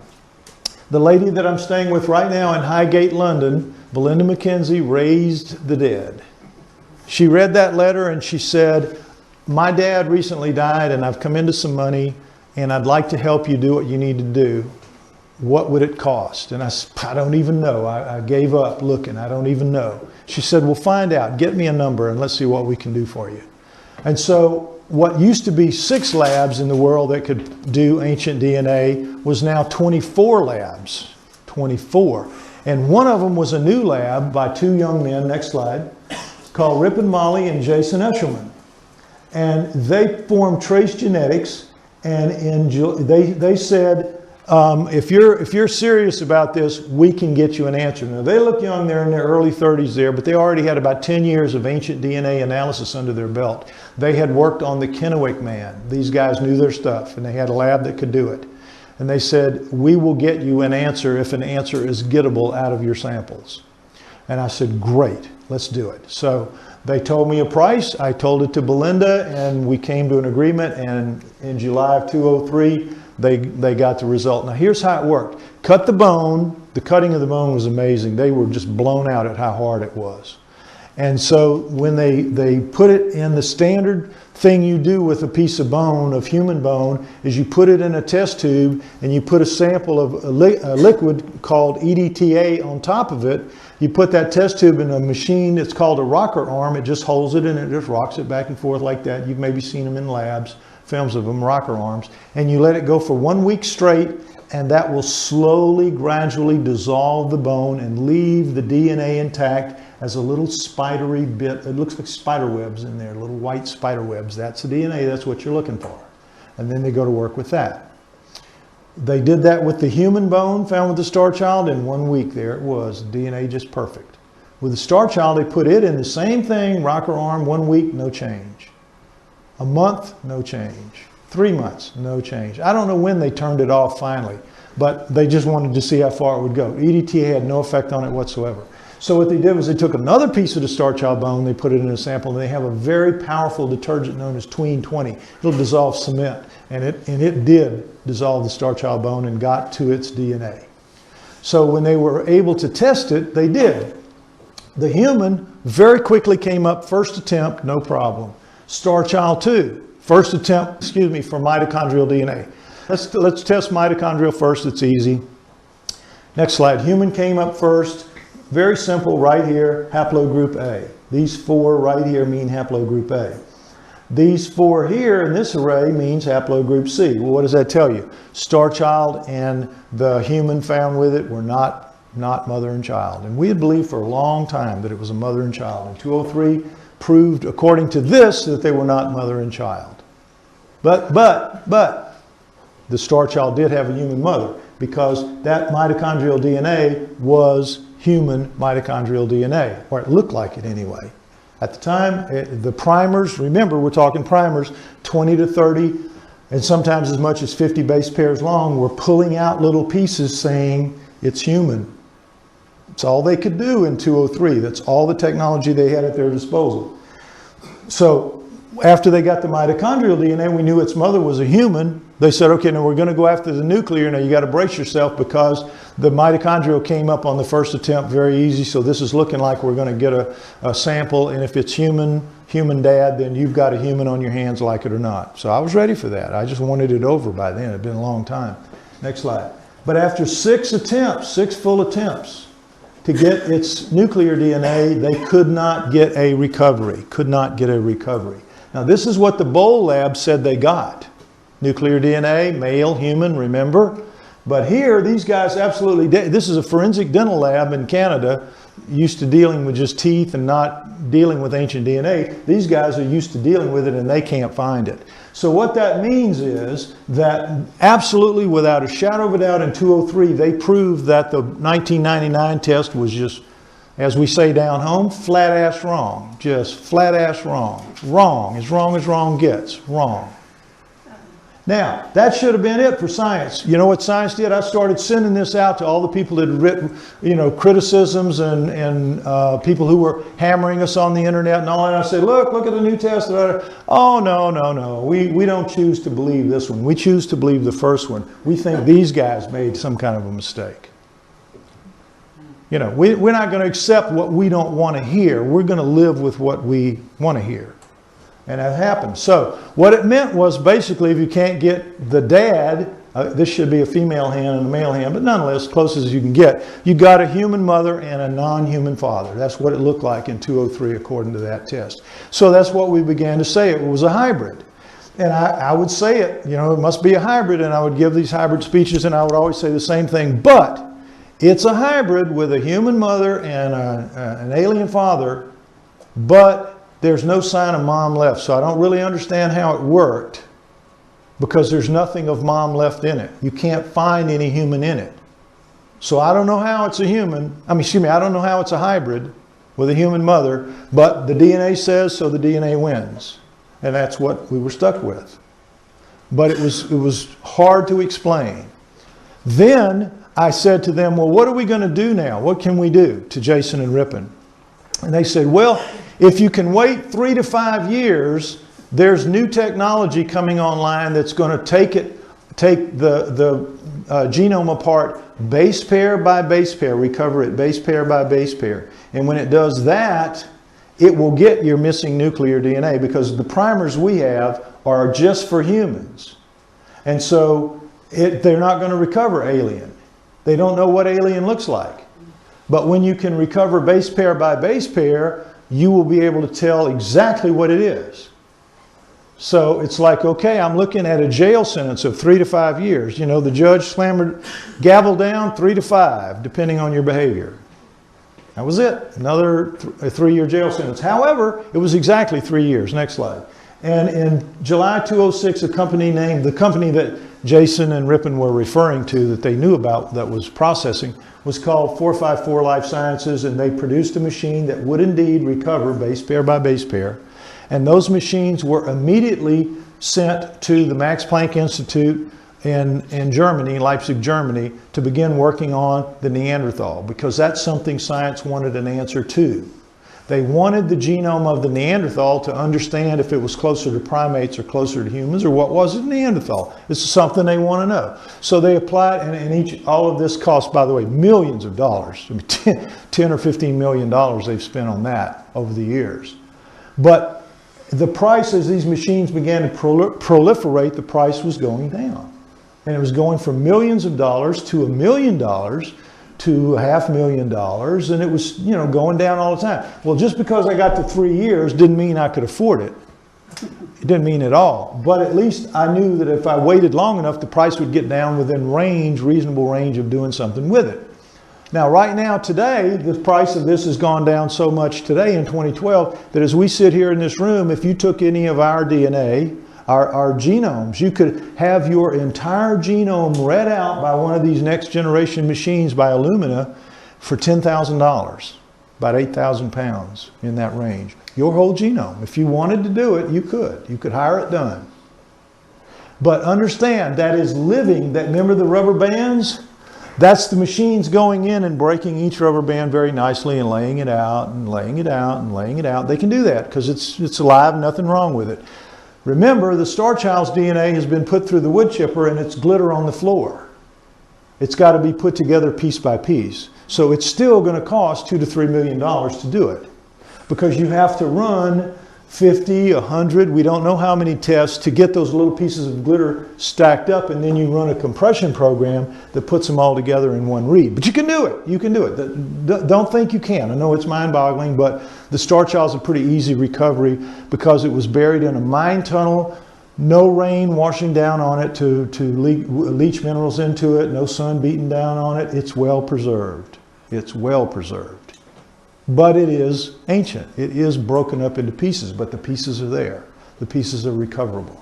the lady that I'm staying with right now in Highgate, London, Belinda McKenzie, raised the dead. She read that letter and she said, my dad recently died and I've come into some money and I'd like to help you do what you need to do. What would it cost? And I said, I don't even know. I gave up looking. I don't even know. She said, well, find out. Get me a number and let's see what we can do for you. And so what used to be 6 labs in the world that could do ancient DNA was now 24 labs. 24. And one of them was a new lab by 2 young men, next slide, called Rip and Molly and Jason Eshelman. And they formed Trace Genetics, and they said, if you're serious about this, we can get you an answer. Now, they look young. They're in their early 30s there, but they already had about 10 years of ancient DNA analysis under their belt. They had worked on the Kennewick man. These guys knew their stuff, and they had a lab that could do it. And they said, we will get you an answer if an answer is gettable out of your samples. And I said, great, let's do it. So they told me a price. I told it to Belinda, and we came to an agreement. And in July of 2003, they got the result. Now here's how it worked. Cut the bone. The cutting of the bone was amazing. They were just blown out at how hard it was. And so when they put it in, the standard thing you do with a piece of bone, of human bone, is you put it in a test tube and you put a sample of a liquid called EDTA on top of it. You put that test tube in a machine, it's called a rocker arm. It just holds it and it just rocks it back and forth like that. You've maybe seen them in labs, films of them, rocker arms. And you let it go for 1 week straight, and that will slowly, gradually dissolve the bone and leave the DNA intact as a little spidery bit. It looks like spider webs in there, little white spider webs. That's the DNA, that's what you're looking for. And then they go to work with that. They did that with the human bone found with the Starchild. In 1 week, there it was, DNA just perfect. With the Starchild, they put it in the same thing, rocker arm, 1 week, no change. A month, no change. 3 months, no change. I don't know when they turned it off finally, but they just wanted to see how far it would go. EDTA had no effect on it whatsoever. So what they did was they took another piece of the Starchild bone, they put it in a sample, and they have a very powerful detergent known as Tween 20. It'll dissolve cement, and it did dissolve the Starchild bone and got to its DNA. So when they were able to test it, they did. The human very quickly came up, first attempt, no problem. Starchild 2. First attempt, for mitochondrial DNA. Let's test mitochondrial first, it's easy. Next slide, human came up first. Very simple, right here, haplogroup A. These 4 right here mean haplogroup A. These 4 here in this array means haplogroup C. Well, what does that tell you? Starchild and the human found with it were not mother and child. And we had believed for a long time that it was a mother and child. And 203 proved, according to this, that they were not mother and child. But the Starchild did have a human mother, because that mitochondrial DNA was human mitochondrial DNA, or it looked like it anyway. At the time, the primers, remember we're talking primers, 20 to 30, and sometimes as much as 50 base pairs long, were pulling out little pieces saying it's human. It's all they could do in 203. That's all the technology they had at their disposal. So after they got the mitochondrial DNA, we knew its mother was a human. They said, okay, now we're going to go after the nuclear. Now you got to brace yourself, because the mitochondrial came up on the first attempt very easy. So this is looking like we're going to get a sample. And if it's human dad, then you've got a human on your hands, like it or not. So I was ready for that. I just wanted it over by then. It had been a long time. Next slide. But after 6 attempts, 6 full attempts to get its nuclear DNA, they could not get a recovery. Now this is what the Bowl lab said they got. Nuclear DNA, male, human, remember? But here, these guys absolutely did. This is a forensic dental lab in Canada, used to dealing with just teeth and not dealing with ancient DNA. These guys are used to dealing with it, and they can't find it. So what that means is that absolutely, without a shadow of a doubt, in 203, they proved that the 1999 test was just, as we say down home, flat ass wrong. Just flat ass wrong. Wrong as wrong gets. Wrong. Now, that should have been it for science. You know what science did? I started sending this out to all the people that had written, criticisms and people who were hammering us on the internet and all that. I said, look at the new test. Oh, no. We don't choose to believe this one. We choose to believe the first one. We think these guys made some kind of a mistake. We're not going to accept what we don't want to hear. We're going to live with what we want to hear. And that happened. So what it meant was, basically, if you can't get the dad, this should be a female hand and a male hand, but nonetheless, close as you can get, you got a human mother and a non-human father. That's what it looked like in 203 according to that test. So that's what we began to say. It was a hybrid. And I would say it must be a hybrid, and I would give these hybrid speeches, and I would always say the same thing, but it's a hybrid with a human mother and an alien father, but there's no sign of mom left. So I don't really understand how it worked, because there's nothing of mom left in it. You can't find any human in it. So I don't know how it's a human. I don't know how it's a hybrid with a human mother, but the DNA says so, the DNA wins. And that's what we were stuck with. But it was hard to explain. Then I said to them, well, what are we going to do now? What can we do, to Jason and Ripon? And they said, well, if you can wait 3 to 5 years, there's new technology coming online that's going to take the genome apart base pair by base pair, recover it base pair by base pair. And when it does that, it will get your missing nuclear DNA, because the primers we have are just for humans. And so they're not going to recover alien. They don't know what alien looks like. But when you can recover base pair by base pair, you will be able to tell exactly what it is. So it's like, okay, I'm looking at a jail sentence of 3 to 5 years. You know, the judge slammed gavel down, 3 to 5, depending on your behavior. That was it. Another 3-year jail sentence. However, it was exactly 3 years. Next slide. And in July 2006, a company named, the company that Jason and Ripon were referring to, that they knew about, that was processing, was called 454 Life Sciences, and they produced a machine that would indeed recover base pair by base pair. And those machines were immediately sent to the Max Planck Institute in Germany, Leipzig, Germany, to begin working on the Neanderthal, because that's something science wanted an answer to. They wanted the genome of the Neanderthal to understand if it was closer to primates or closer to humans, or what was it Neanderthal. This is something they want to know. So they applied, and all of this cost, by the way, millions of dollars. I mean, 10 or $15 million they've spent on that over the years. But the price, as these machines began to proliferate, the price was going down. And it was going from millions of dollars to $1 million to $500,000, and it was, you know, going down all the time. Well, just because I got to 3 years didn't mean I could afford it. It didn't mean at all. But at least I knew that if I waited long enough, the price would get down within range, reasonable range of doing something with it. Now, right now, today, the price of this has gone down so much today in 2012 that as we sit here in this room, if you took any of our DNA, our genomes, you could have your entire genome read out by one of these next generation machines by Illumina for $10,000, about 8,000 pounds, in that range. Your whole genome. If you wanted to do it, you could. You could hire it done. But understand, that is living. That, remember the rubber bands? That's the machines going in and breaking each rubber band very nicely and laying it out and laying it out and laying it out. They can do that because it's alive, nothing wrong with it. Remember, the Starchild's DNA has been put through the wood chipper and it's glitter on the floor. It's got to be put together piece by piece. So it's still going to cost $2 to $3 million to do it, because you have to run 50, 100, we don't know how many tests to get those little pieces of glitter stacked up, and then you run a compression program that puts them all together in one read. But you can do it. You can do it. Don't think you can. I know it's mind-boggling, but the Starchild's a pretty easy recovery because it was buried in a mine tunnel, no rain washing down on it to leach minerals into it, no sun beating down on it. It's well preserved. It's well preserved. But it is ancient. It is broken up into pieces, but the pieces are there. The pieces are recoverable.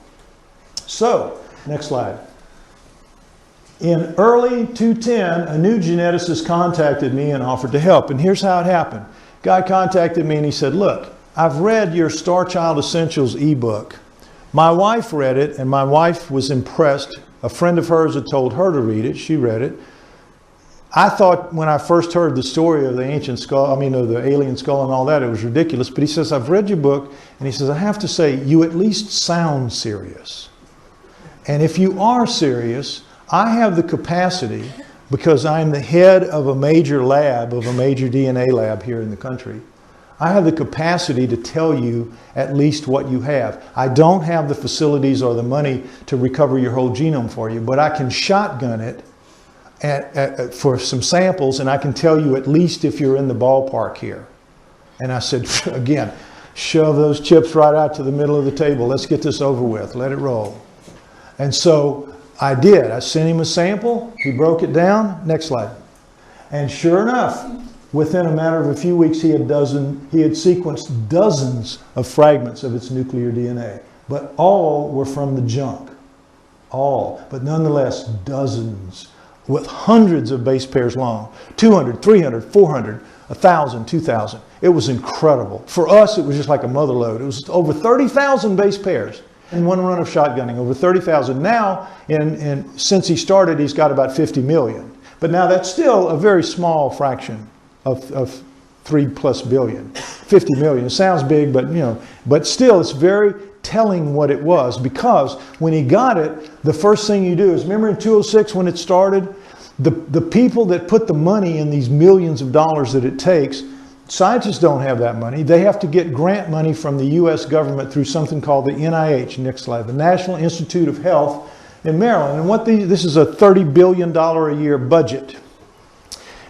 So, next slide. In early 2010, a new geneticist contacted me and offered to help. And here's how it happened. Guy contacted me and he said, look, I've read your Starchild Essentials ebook. My wife read it and my wife was impressed. A friend of hers had told her to read it. She read it. I thought when I first heard the story of the ancient skull, of the alien skull and all that, it was ridiculous. But he says, I've read your book, and he says, I have to say, you at least sound serious. And if you are serious, I have the capacity, because I'm the head of a major lab, of a major DNA lab here in the country, I have the capacity to tell you at least what you have. I don't have the facilities or the money to recover your whole genome for you, but I can shotgun it for some samples, and I can tell you at least if you're in the ballpark here. And I said, again, shove those chips right out to the middle of the table. Let's get this over with. Let it roll. And so I did. I sent him a sample. He broke it down. Next slide. And sure enough, within a matter of a few weeks, he had sequenced dozens of fragments of its nuclear DNA. But all were from the junk. All. But nonetheless, dozens, with hundreds of base pairs long, 200, 300, 400, 1,000, 2,000. It was incredible. For us, it was just like a mother lode. It was over 30,000 base pairs. in one run of shotgunning, over 30,000. Now, since he started, he's got about 50 million. But now that's still a very small fraction of 3+ billion. 50 million. It sounds big, but but still it's very telling what it was, because when he got it, the first thing you do is, remember in 2006 when it started, the people that put the money in these millions of dollars that it takes, scientists don't have that money. They have to get grant money from the US government through something called the NIH, next slide, the National Institute of Health in Maryland. And this is a $30 billion a year budget.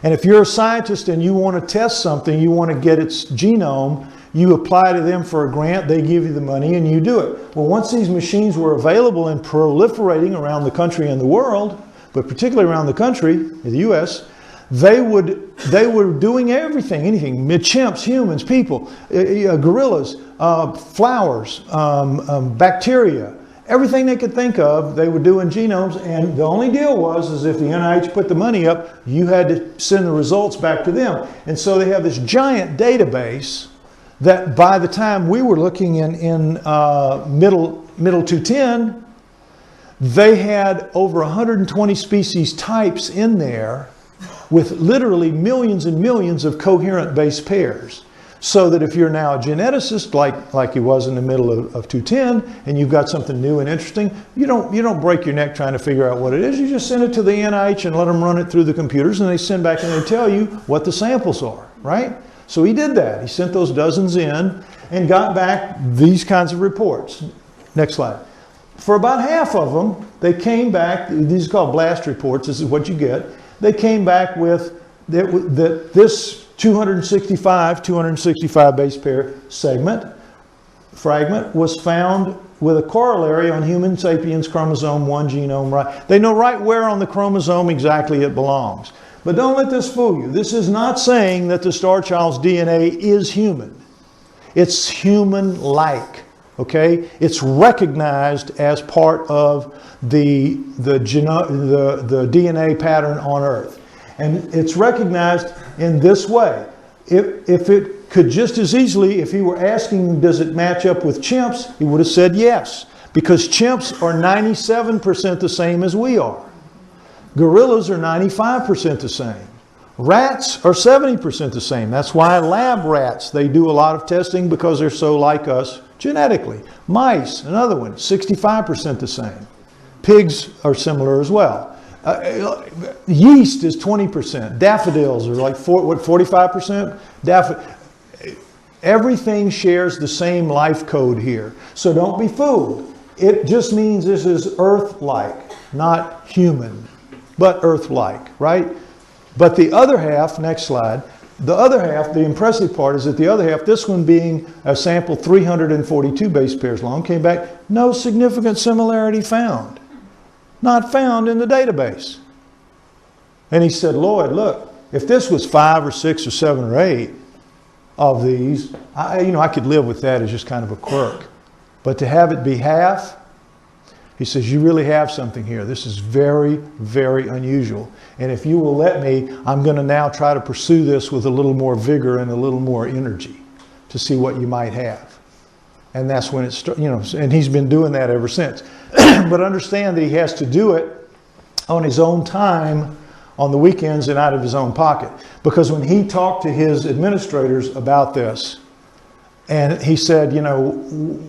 And if you're a scientist and you want to test something, you want to get its genome, you apply to them for a grant, they give you the money, and you do it. Well, once these machines were available and proliferating around the country and the world, but particularly around the country, the US, they were doing everything, anything, chimps, humans, people, gorillas, flowers, bacteria, everything they could think of, they were doing genomes. And the only deal was if the NIH put the money up, you had to send the results back to them. And so they have this giant database that by the time we were looking in middle 210, they had over 120 species types in there with literally millions and millions of coherent base pairs. So that if you're now a geneticist, like he was in the middle of 210, and you've got something new and interesting, you don't break your neck trying to figure out what it is. You just send it to the NIH and let them run it through the computers, and they send back and they tell you what the samples are, right? So he did that. He sent those dozens in and got back these kinds of reports. Next slide. For about half of them, they came back, these are called blast reports, this is what you get. They came back with that this 265 base pair fragment was found with a corollary on human sapiens chromosome 1 genome right. They know right where on the chromosome exactly it belongs. But don't let this fool you. This is not saying that the Starchild's DNA is human. It's human-like, okay? It's recognized as part of the DNA pattern on Earth. And it's recognized in this way. If it could just as easily, if he were asking, does it match up with chimps, he would have said yes. Because chimps are 97% the same as we are. Gorillas are 95% the same. Rats are 70% the same. That's why lab rats, they do a lot of testing because they're so like us genetically. Mice, another one, 65% the same. Pigs are similar as well. Yeast is 20%. Daffodils are like 45%? Everything shares the same life code here. So don't be fooled. It just means this is Earth-like, not human, but Earth-like, right? But the other half, next slide, the other half, the impressive part is that the other half, this one being a sample 342 base pairs long, came back, no significant similarity found. Not found in the database. And he said, Lloyd, look, if this was 5 or 6 or 7 or 8 of these, I could live with that as just kind of a quirk. But to have it be half, he says, you really have something here. This is very, very unusual. And if you will let me, I'm going to now try to pursue this with a little more vigor and a little more energy to see what you might have. And that's when it started, and he's been doing that ever since. But understand that he has to do it on his own time, on the weekends, and out of his own pocket. Because when he talked to his administrators about this, and he said,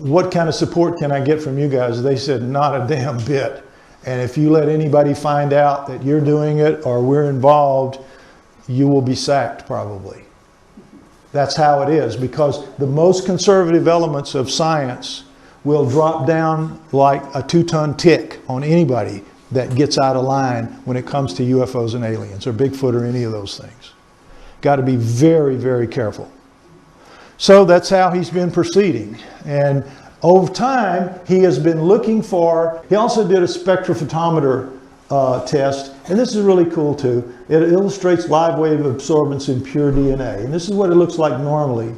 what kind of support can I get from you guys? They said, not a damn bit. And if you let anybody find out that you're doing it or we're involved, you will be sacked probably. That's how it is, because the most conservative elements of science will drop down like a 2-ton tick on anybody that gets out of line when it comes to UFOs and aliens or Bigfoot or any of those things. Got to be very, very careful. So that's how he's been proceeding. And over time, he has been looking for, he also did a spectrophotometer test, and this is really cool too. It illustrates live wave absorbance in pure DNA. And this is what it looks like normally,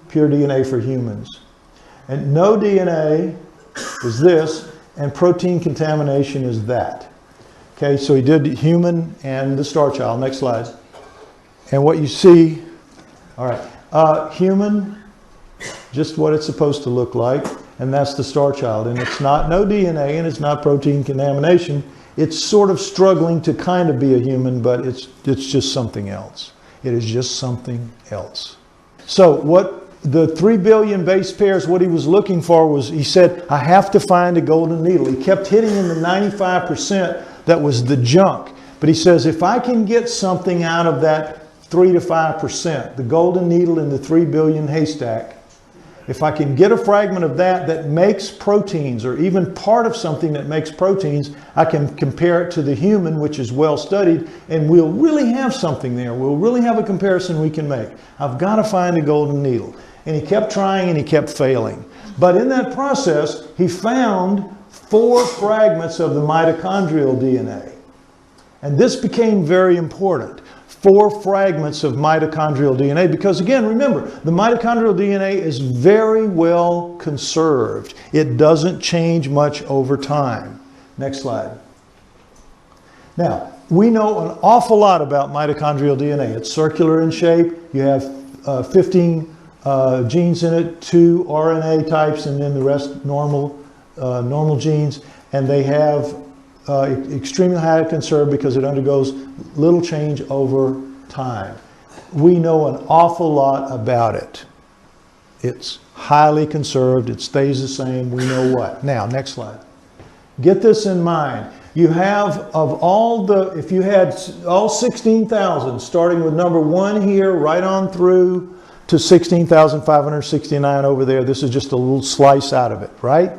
pure DNA for humans. And no DNA is this, and protein contamination is that. Okay, so he did human and the Starchild. Next slide. And what you see, all right, human, just what it's supposed to look like. and that's the Starchild. And it's not no DNA, and it's not protein contamination. It's sort of struggling to kind of be a human, but it's just something else. It is just something else. So what the 3 billion base pairs, what he was looking for was, he said, I have to find a golden needle. He kept hitting in the 95% that was the junk. But he says, if I can get something out of that 3 to 5%, the golden needle in the 3 billion haystack, if I can get a fragment of that that makes proteins, or even part of something that makes proteins, I can compare it to the human, which is well studied, and we'll really have something there. We'll really have a comparison we can make. I've got to find a golden needle. And he kept trying and he kept failing. But in that process, he found 4 fragments of the mitochondrial DNA. And this became very important. 4 fragments of mitochondrial DNA, because again, remember, the mitochondrial DNA is very well conserved. It doesn't change much over time. Next slide. Now, we know an awful lot about mitochondrial DNA. It's circular in shape. You have 15 genes in it, 2 RNA types, and then the rest normal genes. And they have extremely highly conserved because it undergoes little change over time. We know an awful lot about it. It's highly conserved. It stays the same. We know what. Now, next slide. Get this in mind. You have, of all the, if you had all 16,000, starting with number 1 here, right on through to 16,569 over there. This is just a little slice out of it, right?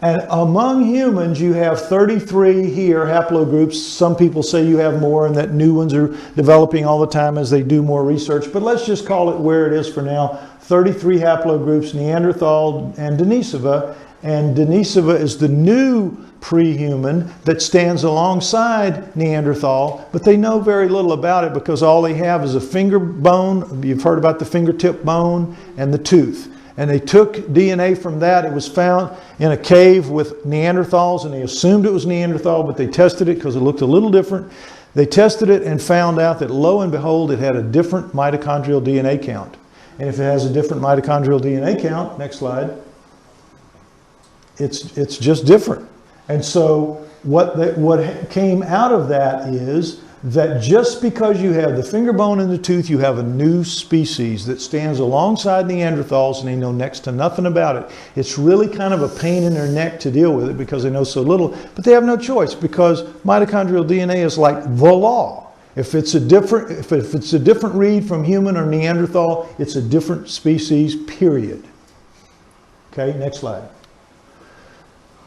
And among humans, you have 33 here haplogroups. Some people say you have more and that new ones are developing all the time as they do more research. But let's just call it where it is for now. 33 haplogroups, Neanderthal and Denisova. And Denisova is the new pre-human that stands alongside Neanderthal. But they know very little about it because all they have is a finger bone. You've heard about the fingertip bone and the tooth. And they took DNA from that. It was found in a cave with Neanderthals, and they assumed it was Neanderthal, but they tested it because it looked a little different. They tested it and found out that, lo and behold, it had a different mitochondrial DNA count. And if it has a different mitochondrial DNA count, next slide, it's just different. And so what came out of that is that just because you have the finger bone and the tooth, you have a new species that stands alongside Neanderthals, and they know next to nothing about it. It's really kind of a pain in their neck to deal with it because they know so little, but they have no choice because mitochondrial DNA is like the law. If it's a different read from human or Neanderthal, it's a different species, period. Okay, next slide.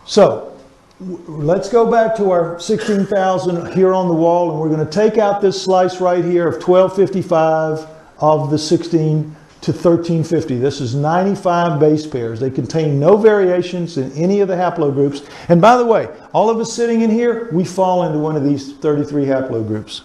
So, let's go back to our 16,000 here on the wall, and we're going to take out this slice right here of 1255 of the 16 to 1350. This is 95 base pairs. They contain no variations in any of the haplogroups. And by the way, all of us sitting in here, we fall into one of these 33 haplogroups.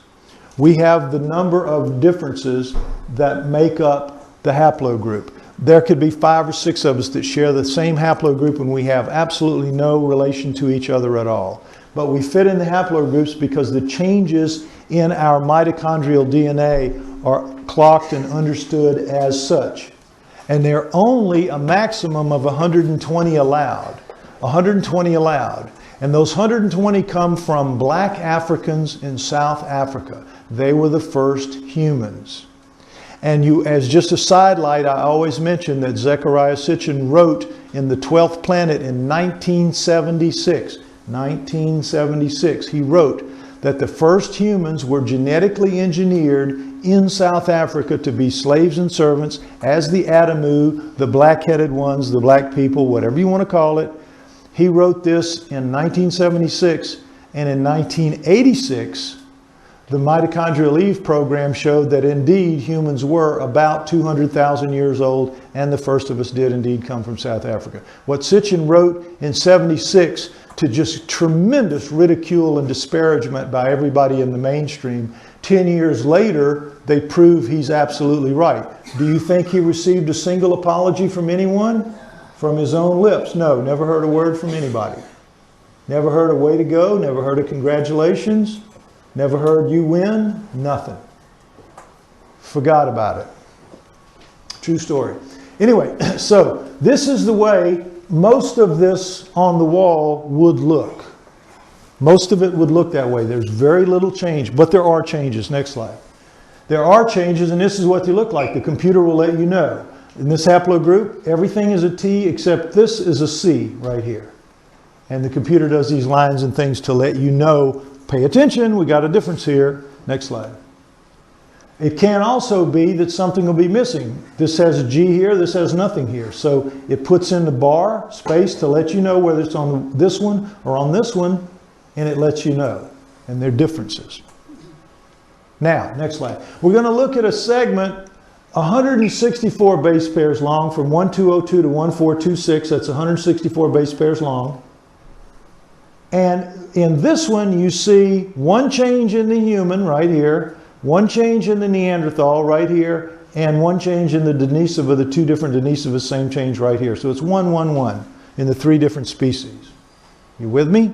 We have the number of differences that make up the haplogroup. There could be 5 or 6 of us that share the same haplogroup and we have absolutely no relation to each other at all. But we fit in the haplogroups because the changes in our mitochondrial DNA are clocked and understood as such. And they're only a maximum of 120 allowed. 120 allowed. And those 120 come from black Africans in South Africa. They were the first humans. And as just a sidelight, I always mention that Zecharia Sitchin wrote in The 12th Planet in 1976. 1976, he wrote that the first humans were genetically engineered in South Africa to be slaves and servants as the Adamu, the black-headed ones, the black people, whatever you want to call it. He wrote this in 1976, and in 1986, the Mitochondrial Eve program showed that indeed humans were about 200,000 years old, and the first of us did indeed come from South Africa. What Sitchin wrote in 76 to just tremendous ridicule and disparagement by everybody in the mainstream, 10 years later, they prove he's absolutely right. Do you think he received a single apology from anyone? From his own lips? No, never heard a word from anybody. Never heard a way to go, never heard a congratulations. Never heard you win, nothing. Forgot about it. True story. Anyway, so this is the way most of this on the wall would look. Most of it would look that way. There's very little change, but there are changes. Next slide. There are changes, and this is what they look like. The computer will let you know. In this haplogroup, everything is a T except this is a C right here. And the computer does these lines and things to let you know, pay attention, we got a difference here. Next slide. It can also be that something will be missing. This has a G here, this has nothing here. So it puts in the bar space to let you know whether it's on this one or on this one, and it lets you know. And they're differences. Now, next slide. We're going to look at a segment 164 base pairs long from 1202 to 1426. That's 164 base pairs long. And in this one, you see one change in the human right here, one change in the Neanderthal right here, and one change in the Denisova, the two different Denisovas, same change right here. So it's 1, 1, 1 in the three different species. You with me?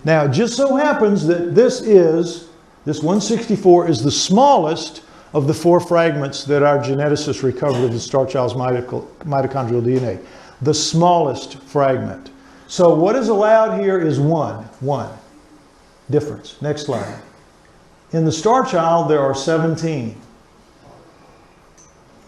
Now, it just so happens that this 164 is the smallest of the 4 fragments that our geneticists recovered of the Starchild's mitochondrial DNA. The smallest fragment. So what is allowed here is 1 difference. Next slide. In the Starchild, there are 17.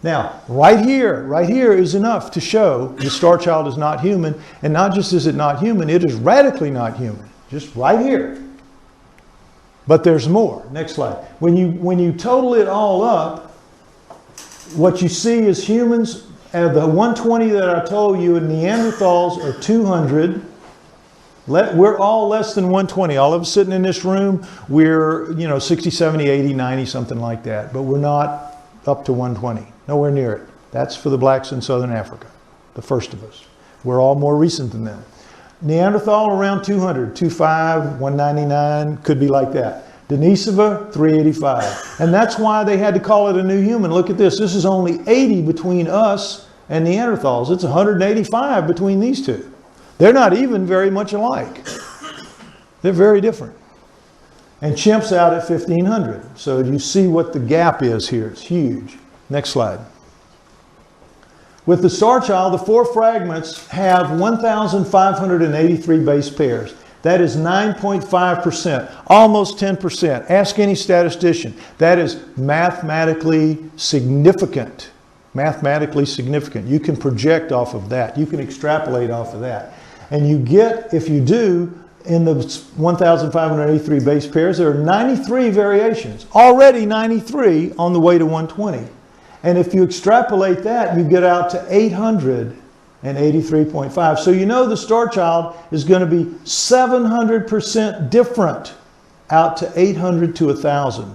Now, right here is enough to show the Starchild is not human. And not just is it not human, it is radically not human. Just right here. But there's more. Next slide. When you total it all up, what you see is humans, the 120 that I told you, and Neanderthals are 200. We're all less than 120. All of us sitting in this room, we're 60, 70, 80, 90, something like that. But we're not up to 120. Nowhere near it. That's for the blacks in Southern Africa, the first of us. We're all more recent than them. Neanderthal around 200, 25, 199, could be like that. Denisova, 385. And that's why they had to call it a new human. Look at this. This is only 80 between us and Neanderthals. It's 185 between these two. They're not even very much alike. They're very different. And chimps out at 1500. So you see what the gap is here. It's huge. Next slide. With the Starchild, the 4 fragments have 1,583 base pairs. That is 9.5%, almost 10%. Ask any statistician. That is mathematically significant. Mathematically significant. You can project off of that. You can extrapolate off of that. And you get, if you do, in the 1,583 base pairs, there are 93 variations. Already 93 on the way to 120. And if you extrapolate that, you get out to 883.5. So you know the Starchild is going to be 700% different out to 800 to 1,000,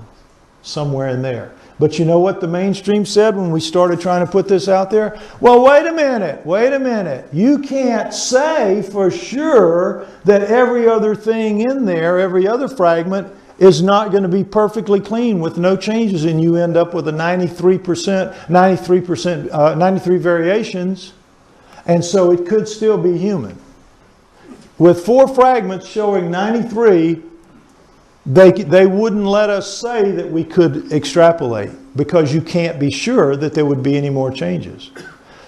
somewhere in there. But you know what the mainstream said when we started trying to put this out there? Well, wait a minute. You can't say for sure that every other thing in there, every other fragment, is not going to be perfectly clean with no changes, and you end up with a 93 variations, and so it could still be human. With 4 fragments showing 93, they wouldn't let us say that we could extrapolate, because you can't be sure that there would be any more changes.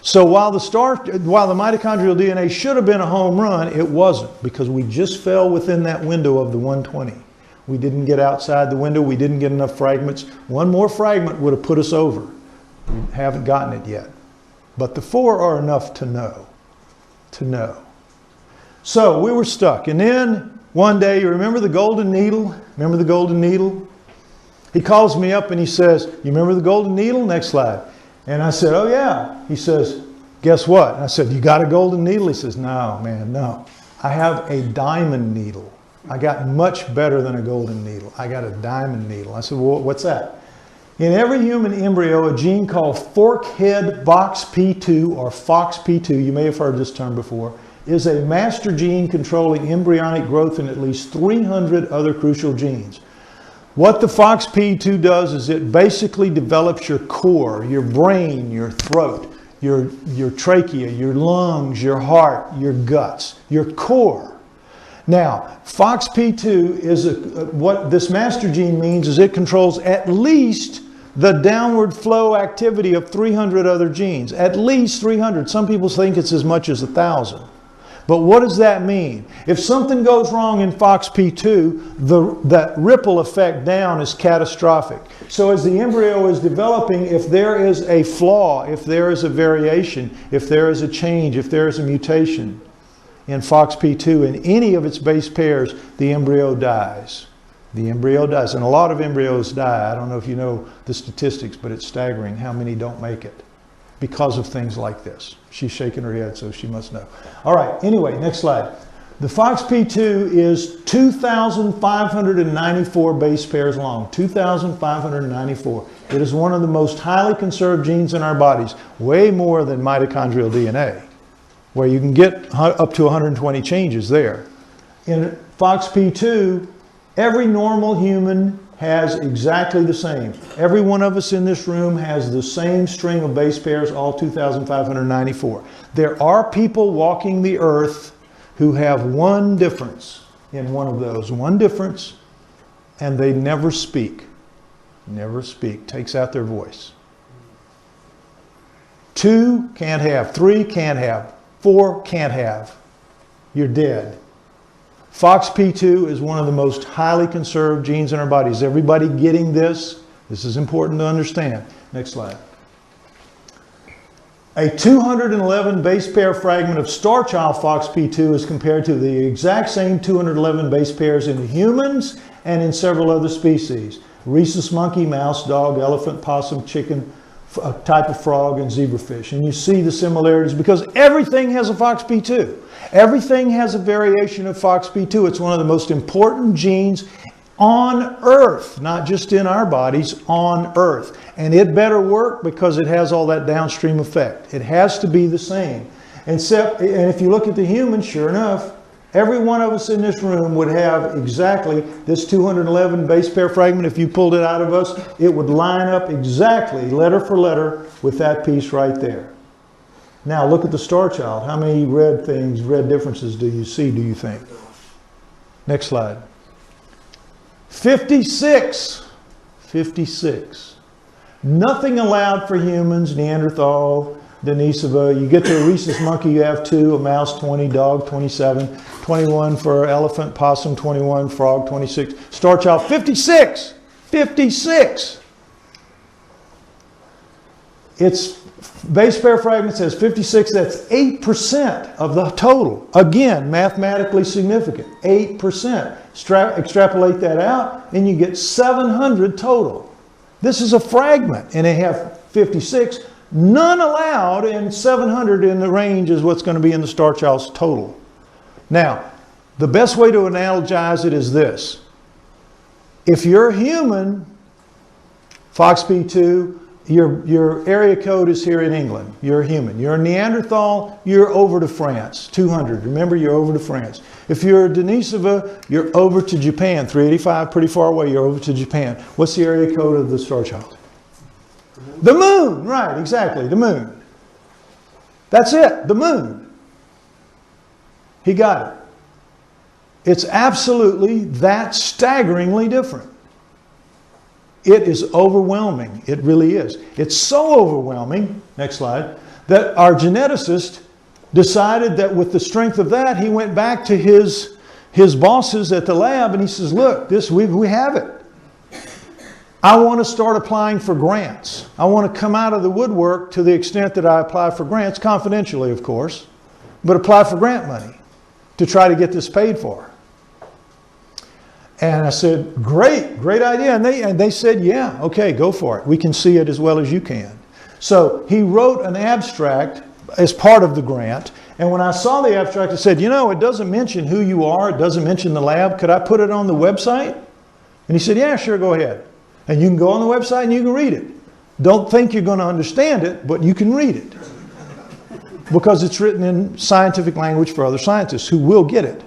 So while the mitochondrial DNA should have been a home run, it wasn't, because we just fell within that window of the 120. We didn't get outside the window. We didn't get enough fragments. One more fragment would have put us over. We haven't gotten it yet. But the 4 are enough to know. So we were stuck. And then one day, you remember the golden needle? Remember the golden needle? He calls me up and he says, you remember the golden needle? Next slide. And I said, oh yeah. He says, guess what? And I said, you got a golden needle? He says, no, man, no. I have a diamond needle. I got much better than a golden needle. I got a diamond needle. I said, well, what's that? In every human embryo, a gene called forkhead FOXP2 or FOXP2, you may have heard this term before, is a master gene controlling embryonic growth in at least 300 other crucial genes. What the FOXP2 does is it basically develops your core, your brain, your throat, your trachea, your lungs, your heart, your guts, your core. Now, FOXP2 is what this master gene means is it controls at least the downward flow activity of 300 other genes. At least 300. Some people think it's as much as 1,000. But what does that mean? If something goes wrong in FOXP2, that ripple effect down is catastrophic. So as the embryo is developing, if there is a flaw, if there is a variation, if there is a change, if there is a mutation in FOXP2 in any of its base pairs, the embryo dies. The embryo dies. And a lot of embryos die. I don't know if you know the statistics, but it's staggering how many don't make it because of things like this. She's shaking her head, so she must know. All right, anyway, next slide. The FOXP2 is 2,594 base pairs long. 2,594. It is one of the most highly conserved genes in our bodies, way more than mitochondrial DNA, where you can get up to 120 changes there. In FOXP2, every normal human has exactly the same. Every one of us in this room has the same string of base pairs, all 2,594. There are people walking the earth who have one difference in one of those. One difference, and they never speak. Never speak. Takes out their voice. 2 can't have. 3 can't have. 4 can't have. You're dead. FOXP2 is one of the most highly conserved genes in our bodies. Everybody getting this? This is important to understand. Next slide. A 211 base pair fragment of Starchild FOXP2 is compared to the exact same 211 base pairs in humans and in several other species. Rhesus monkey, mouse, dog, elephant, possum, chicken, a type of frog, and zebrafish. And you see the similarities because everything has a FOXP2. Everything has a variation of FOXP2. It's one of the most important genes on Earth, not just in our bodies, on Earth. And it better work because it has all that downstream effect. It has to be the same. And if you look at the human, sure enough, every one of us in this room would have exactly this 211 base pair fragment. If you pulled it out of us, it would line up exactly, letter for letter, with that piece right there. Now look at the Starchild. How many red differences do you see, do you think? Next slide. 56. 56. Nothing allowed for humans, Neanderthal, Denisova. You get to a rhesus monkey, you have 2, a mouse 20, dog 27, 21 for elephant, possum 21, frog 26, Starchild 56. 56. Its base pair fragment says 56, that's 8% of the total. Again, mathematically significant, 8%. Extrapolate that out and you get 700 total. This is a fragment and they have 56. None allowed, and 700 in the range is what's going to be in the Starchild's total. Now, the best way to analogize it is this. If you're a human, FOXP2, your area code is here in England. You're a human. You're a Neanderthal, you're over to France, 200. Remember, you're over to France. If you're a Denisova, you're over to Japan, 385, pretty far away, you're over to Japan. What's the area code of the Starchild? The moon, right, exactly, the moon. That's it, the moon. He got it. It's absolutely that staggeringly different. It is overwhelming, it really is. It's so overwhelming, next slide, that our geneticist decided that with the strength of that, he went back to his bosses at the lab and he says, look, we have it. I want to start applying for grants. I want to come out of the woodwork to the extent that I apply for grants, confidentially of course, but apply for grant money to try to get this paid for. And I said, great idea. And they said, yeah, okay, go for it. We can see it as well as you can. So he wrote an abstract as part of the grant. And when I saw the abstract, I said, you know, it doesn't mention who you are. It doesn't mention the lab. Could I put it on the website? And he said, yeah, sure, go ahead. And you can go on the website and you can read it. Don't think you're going to understand it, but you can read it. Because it's written in scientific language for other scientists who will get it.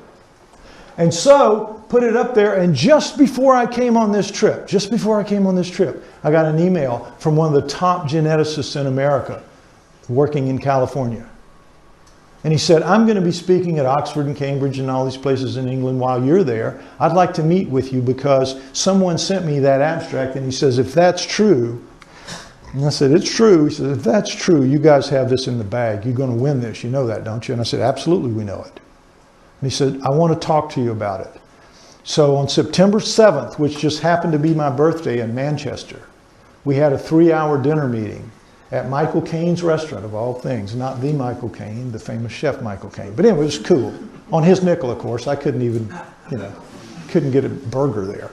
And so, put it up there, and just before I came on this trip, I got an email from one of the top geneticists in America working in California. And he said, I'm going to be speaking at Oxford and Cambridge and all these places in England while you're there. I'd like to meet with you because someone sent me that abstract. And he says, if that's true, and I said, it's true. He said, if that's true, you guys have this in the bag. You're going to win this. You know that, don't you? And I said, absolutely, we know it. And he said, I want to talk to you about it. So on September 7th, which just happened to be my birthday in Manchester, we had a 3-hour dinner meeting at Michael Caine's restaurant, of all things. Not the Michael Caine, the famous chef Michael Caine. But anyway, it was cool. On his nickel, of course. I couldn't even, couldn't get a burger there.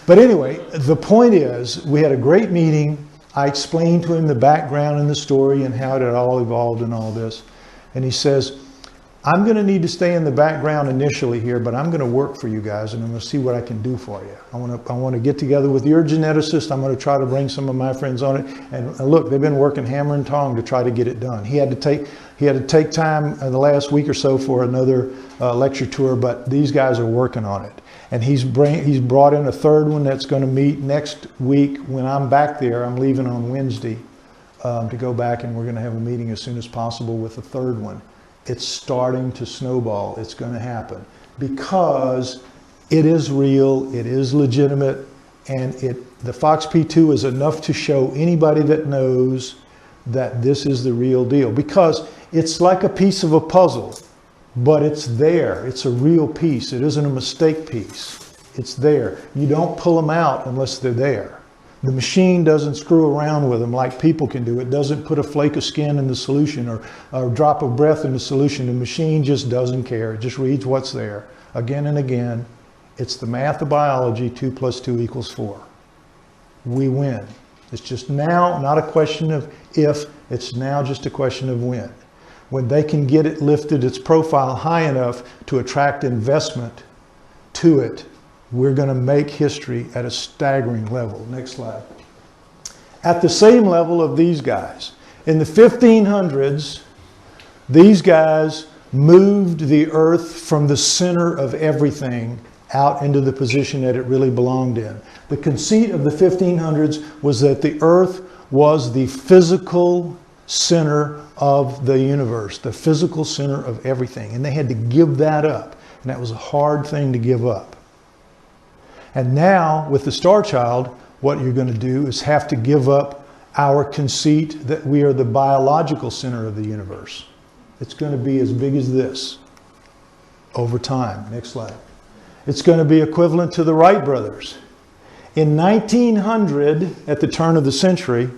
But anyway, the point is, we had a great meeting. I explained to him the background and the story and how it had all evolved and all this. And he says, I'm going to need to stay in the background initially here, but I'm going to work for you guys and I'm going to see what I can do for you. I want to get together with your geneticist. I'm going to try to bring some of my friends on it. And look, they've been working hammer and tong to try to get it done. He had to take time in the last week or so for another lecture tour, but these guys are working on it. And he's brought in a third one that's going to meet next week when I'm back there. I'm leaving on Wednesday to go back, and we're going to have a meeting as soon as possible with a third one. It's starting to snowball. It's going to happen because it is real, it is legitimate, and the FOXP2 is enough to show anybody that knows that this is the real deal, because it's like a piece of a puzzle, but it's there. It's a real piece. It isn't a mistake piece. It's there. You don't pull them out unless they're there. The machine doesn't screw around with them like people can do. It doesn't put a flake of skin in the solution or a drop of breath in the solution. The machine just doesn't care. It just reads what's there again and again. It's the math of biology, 2 + 2 = 4. We win. It's just now not a question of if, it's now just a question of when. When they can get it lifted, its profile high enough to attract investment to it, we're going to make history at a staggering level. Next slide. At the same level of these guys. In the 1500s, these guys moved the earth from the center of everything out into the position that it really belonged in. The conceit of the 1500s was that the earth was the physical center of the universe, the physical center of everything. And they had to give that up. And that was a hard thing to give up. And now, with the Starchild, what you're going to do is have to give up our conceit that we are the biological center of the universe. It's going to be as big as this over time. Next slide. It's going to be equivalent to the Wright brothers. In 1900, at the turn of the century,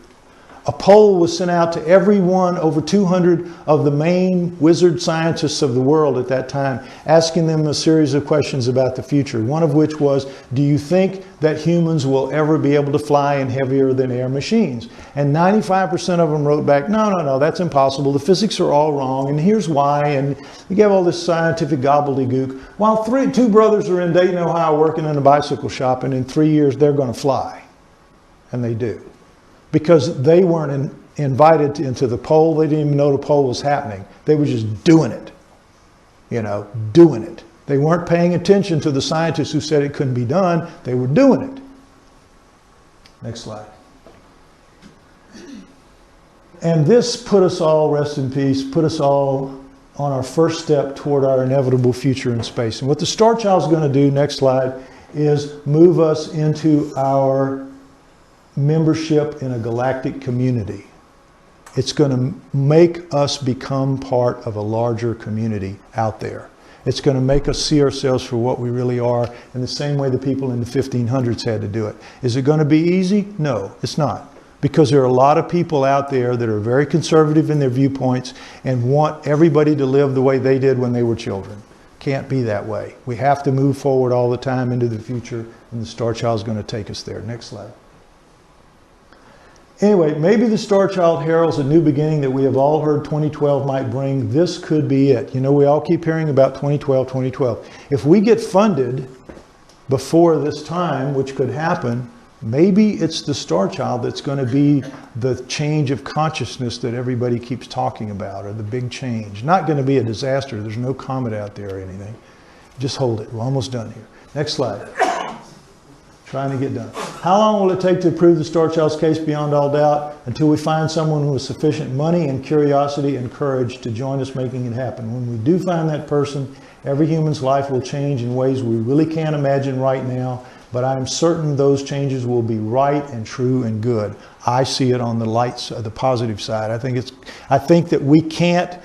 a poll was sent out to everyone, over 200 of the main wizard scientists of the world at that time, asking them a series of questions about the future. One of which was, do you think that humans will ever be able to fly in heavier than air machines? And 95% of them wrote back, no, that's impossible. The physics are all wrong, and here's why. And you gave all this scientific gobbledygook. While two brothers are in Dayton, Ohio, working in a bicycle shop, and in 3 years they're going to fly. And they do. Because they weren't invited into the poll. They didn't even know the poll was happening. They were just doing it. Doing it. They weren't paying attention to the scientists who said it couldn't be done. They were doing it. Next slide. And this put us all, rest in peace, put us all on our first step toward our inevitable future in space. And what the Starchild is going to do, next slide, is move us into our membership in a galactic community. It's going to make us become part of a larger community out there. It's going to make us see ourselves for what we really are in the same way the people in the 1500s had to do it. Is it going to be easy? No, it's not. Because there are a lot of people out there that are very conservative in their viewpoints and want everybody to live the way they did when they were children. Can't be that way. We have to move forward all the time into the future, and the Starchild is going to take us there. Next slide. Anyway, maybe the Starchild heralds a new beginning that we have all heard 2012 might bring. This could be it. We all keep hearing about 2012, 2012. If we get funded before this time, which could happen, maybe it's the Starchild that's going to be the change of consciousness that everybody keeps talking about, or the big change. Not going to be a disaster. There's no comet out there or anything. Just hold it. We're almost done here. Next slide. Trying to get done. How long will it take to prove the Starchild's case beyond all doubt? Until we find someone who has sufficient money and curiosity and courage to join us making it happen. When we do find that person, every human's life will change in ways we really can't imagine right now, but I'm certain those changes will be right and true and good. I see it on the light side, the positive side. I think that we can't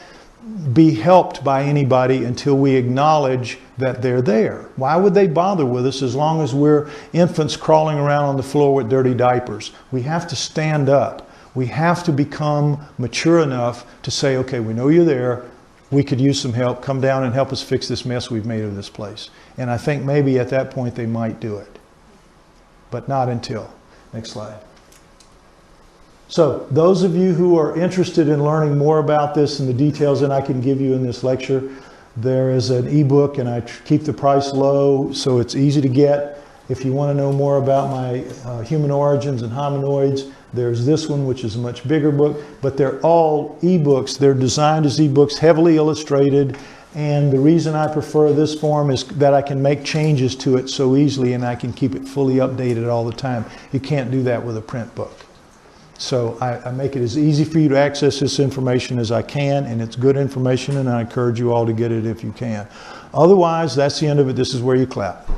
be helped by anybody until we acknowledge that they're there. Why would they bother with us as long as we're infants crawling around on the floor with dirty diapers? We have to stand up. We have to become mature enough to say, okay, we know you're there. We could use some help. Come down and help us fix this mess we've made of this place. And I think maybe at that point they might do it. But not until. Next slide. So those of you who are interested in learning more about this and the details that I can give you in this lecture, there is an ebook, and I keep the price low so it's easy to get. If you want to know more about my human origins and hominoids, there's this one, which is a much bigger book, but they're all ebooks. They're designed as ebooks, heavily illustrated, and the reason I prefer this form is that I can make changes to it so easily, and I can keep it fully updated all the time. You can't do that with a print book. So I make it as easy for you to access this information as I can, and it's good information, and I encourage you all to get it if you can. Otherwise, that's the end of it. This is where you clap.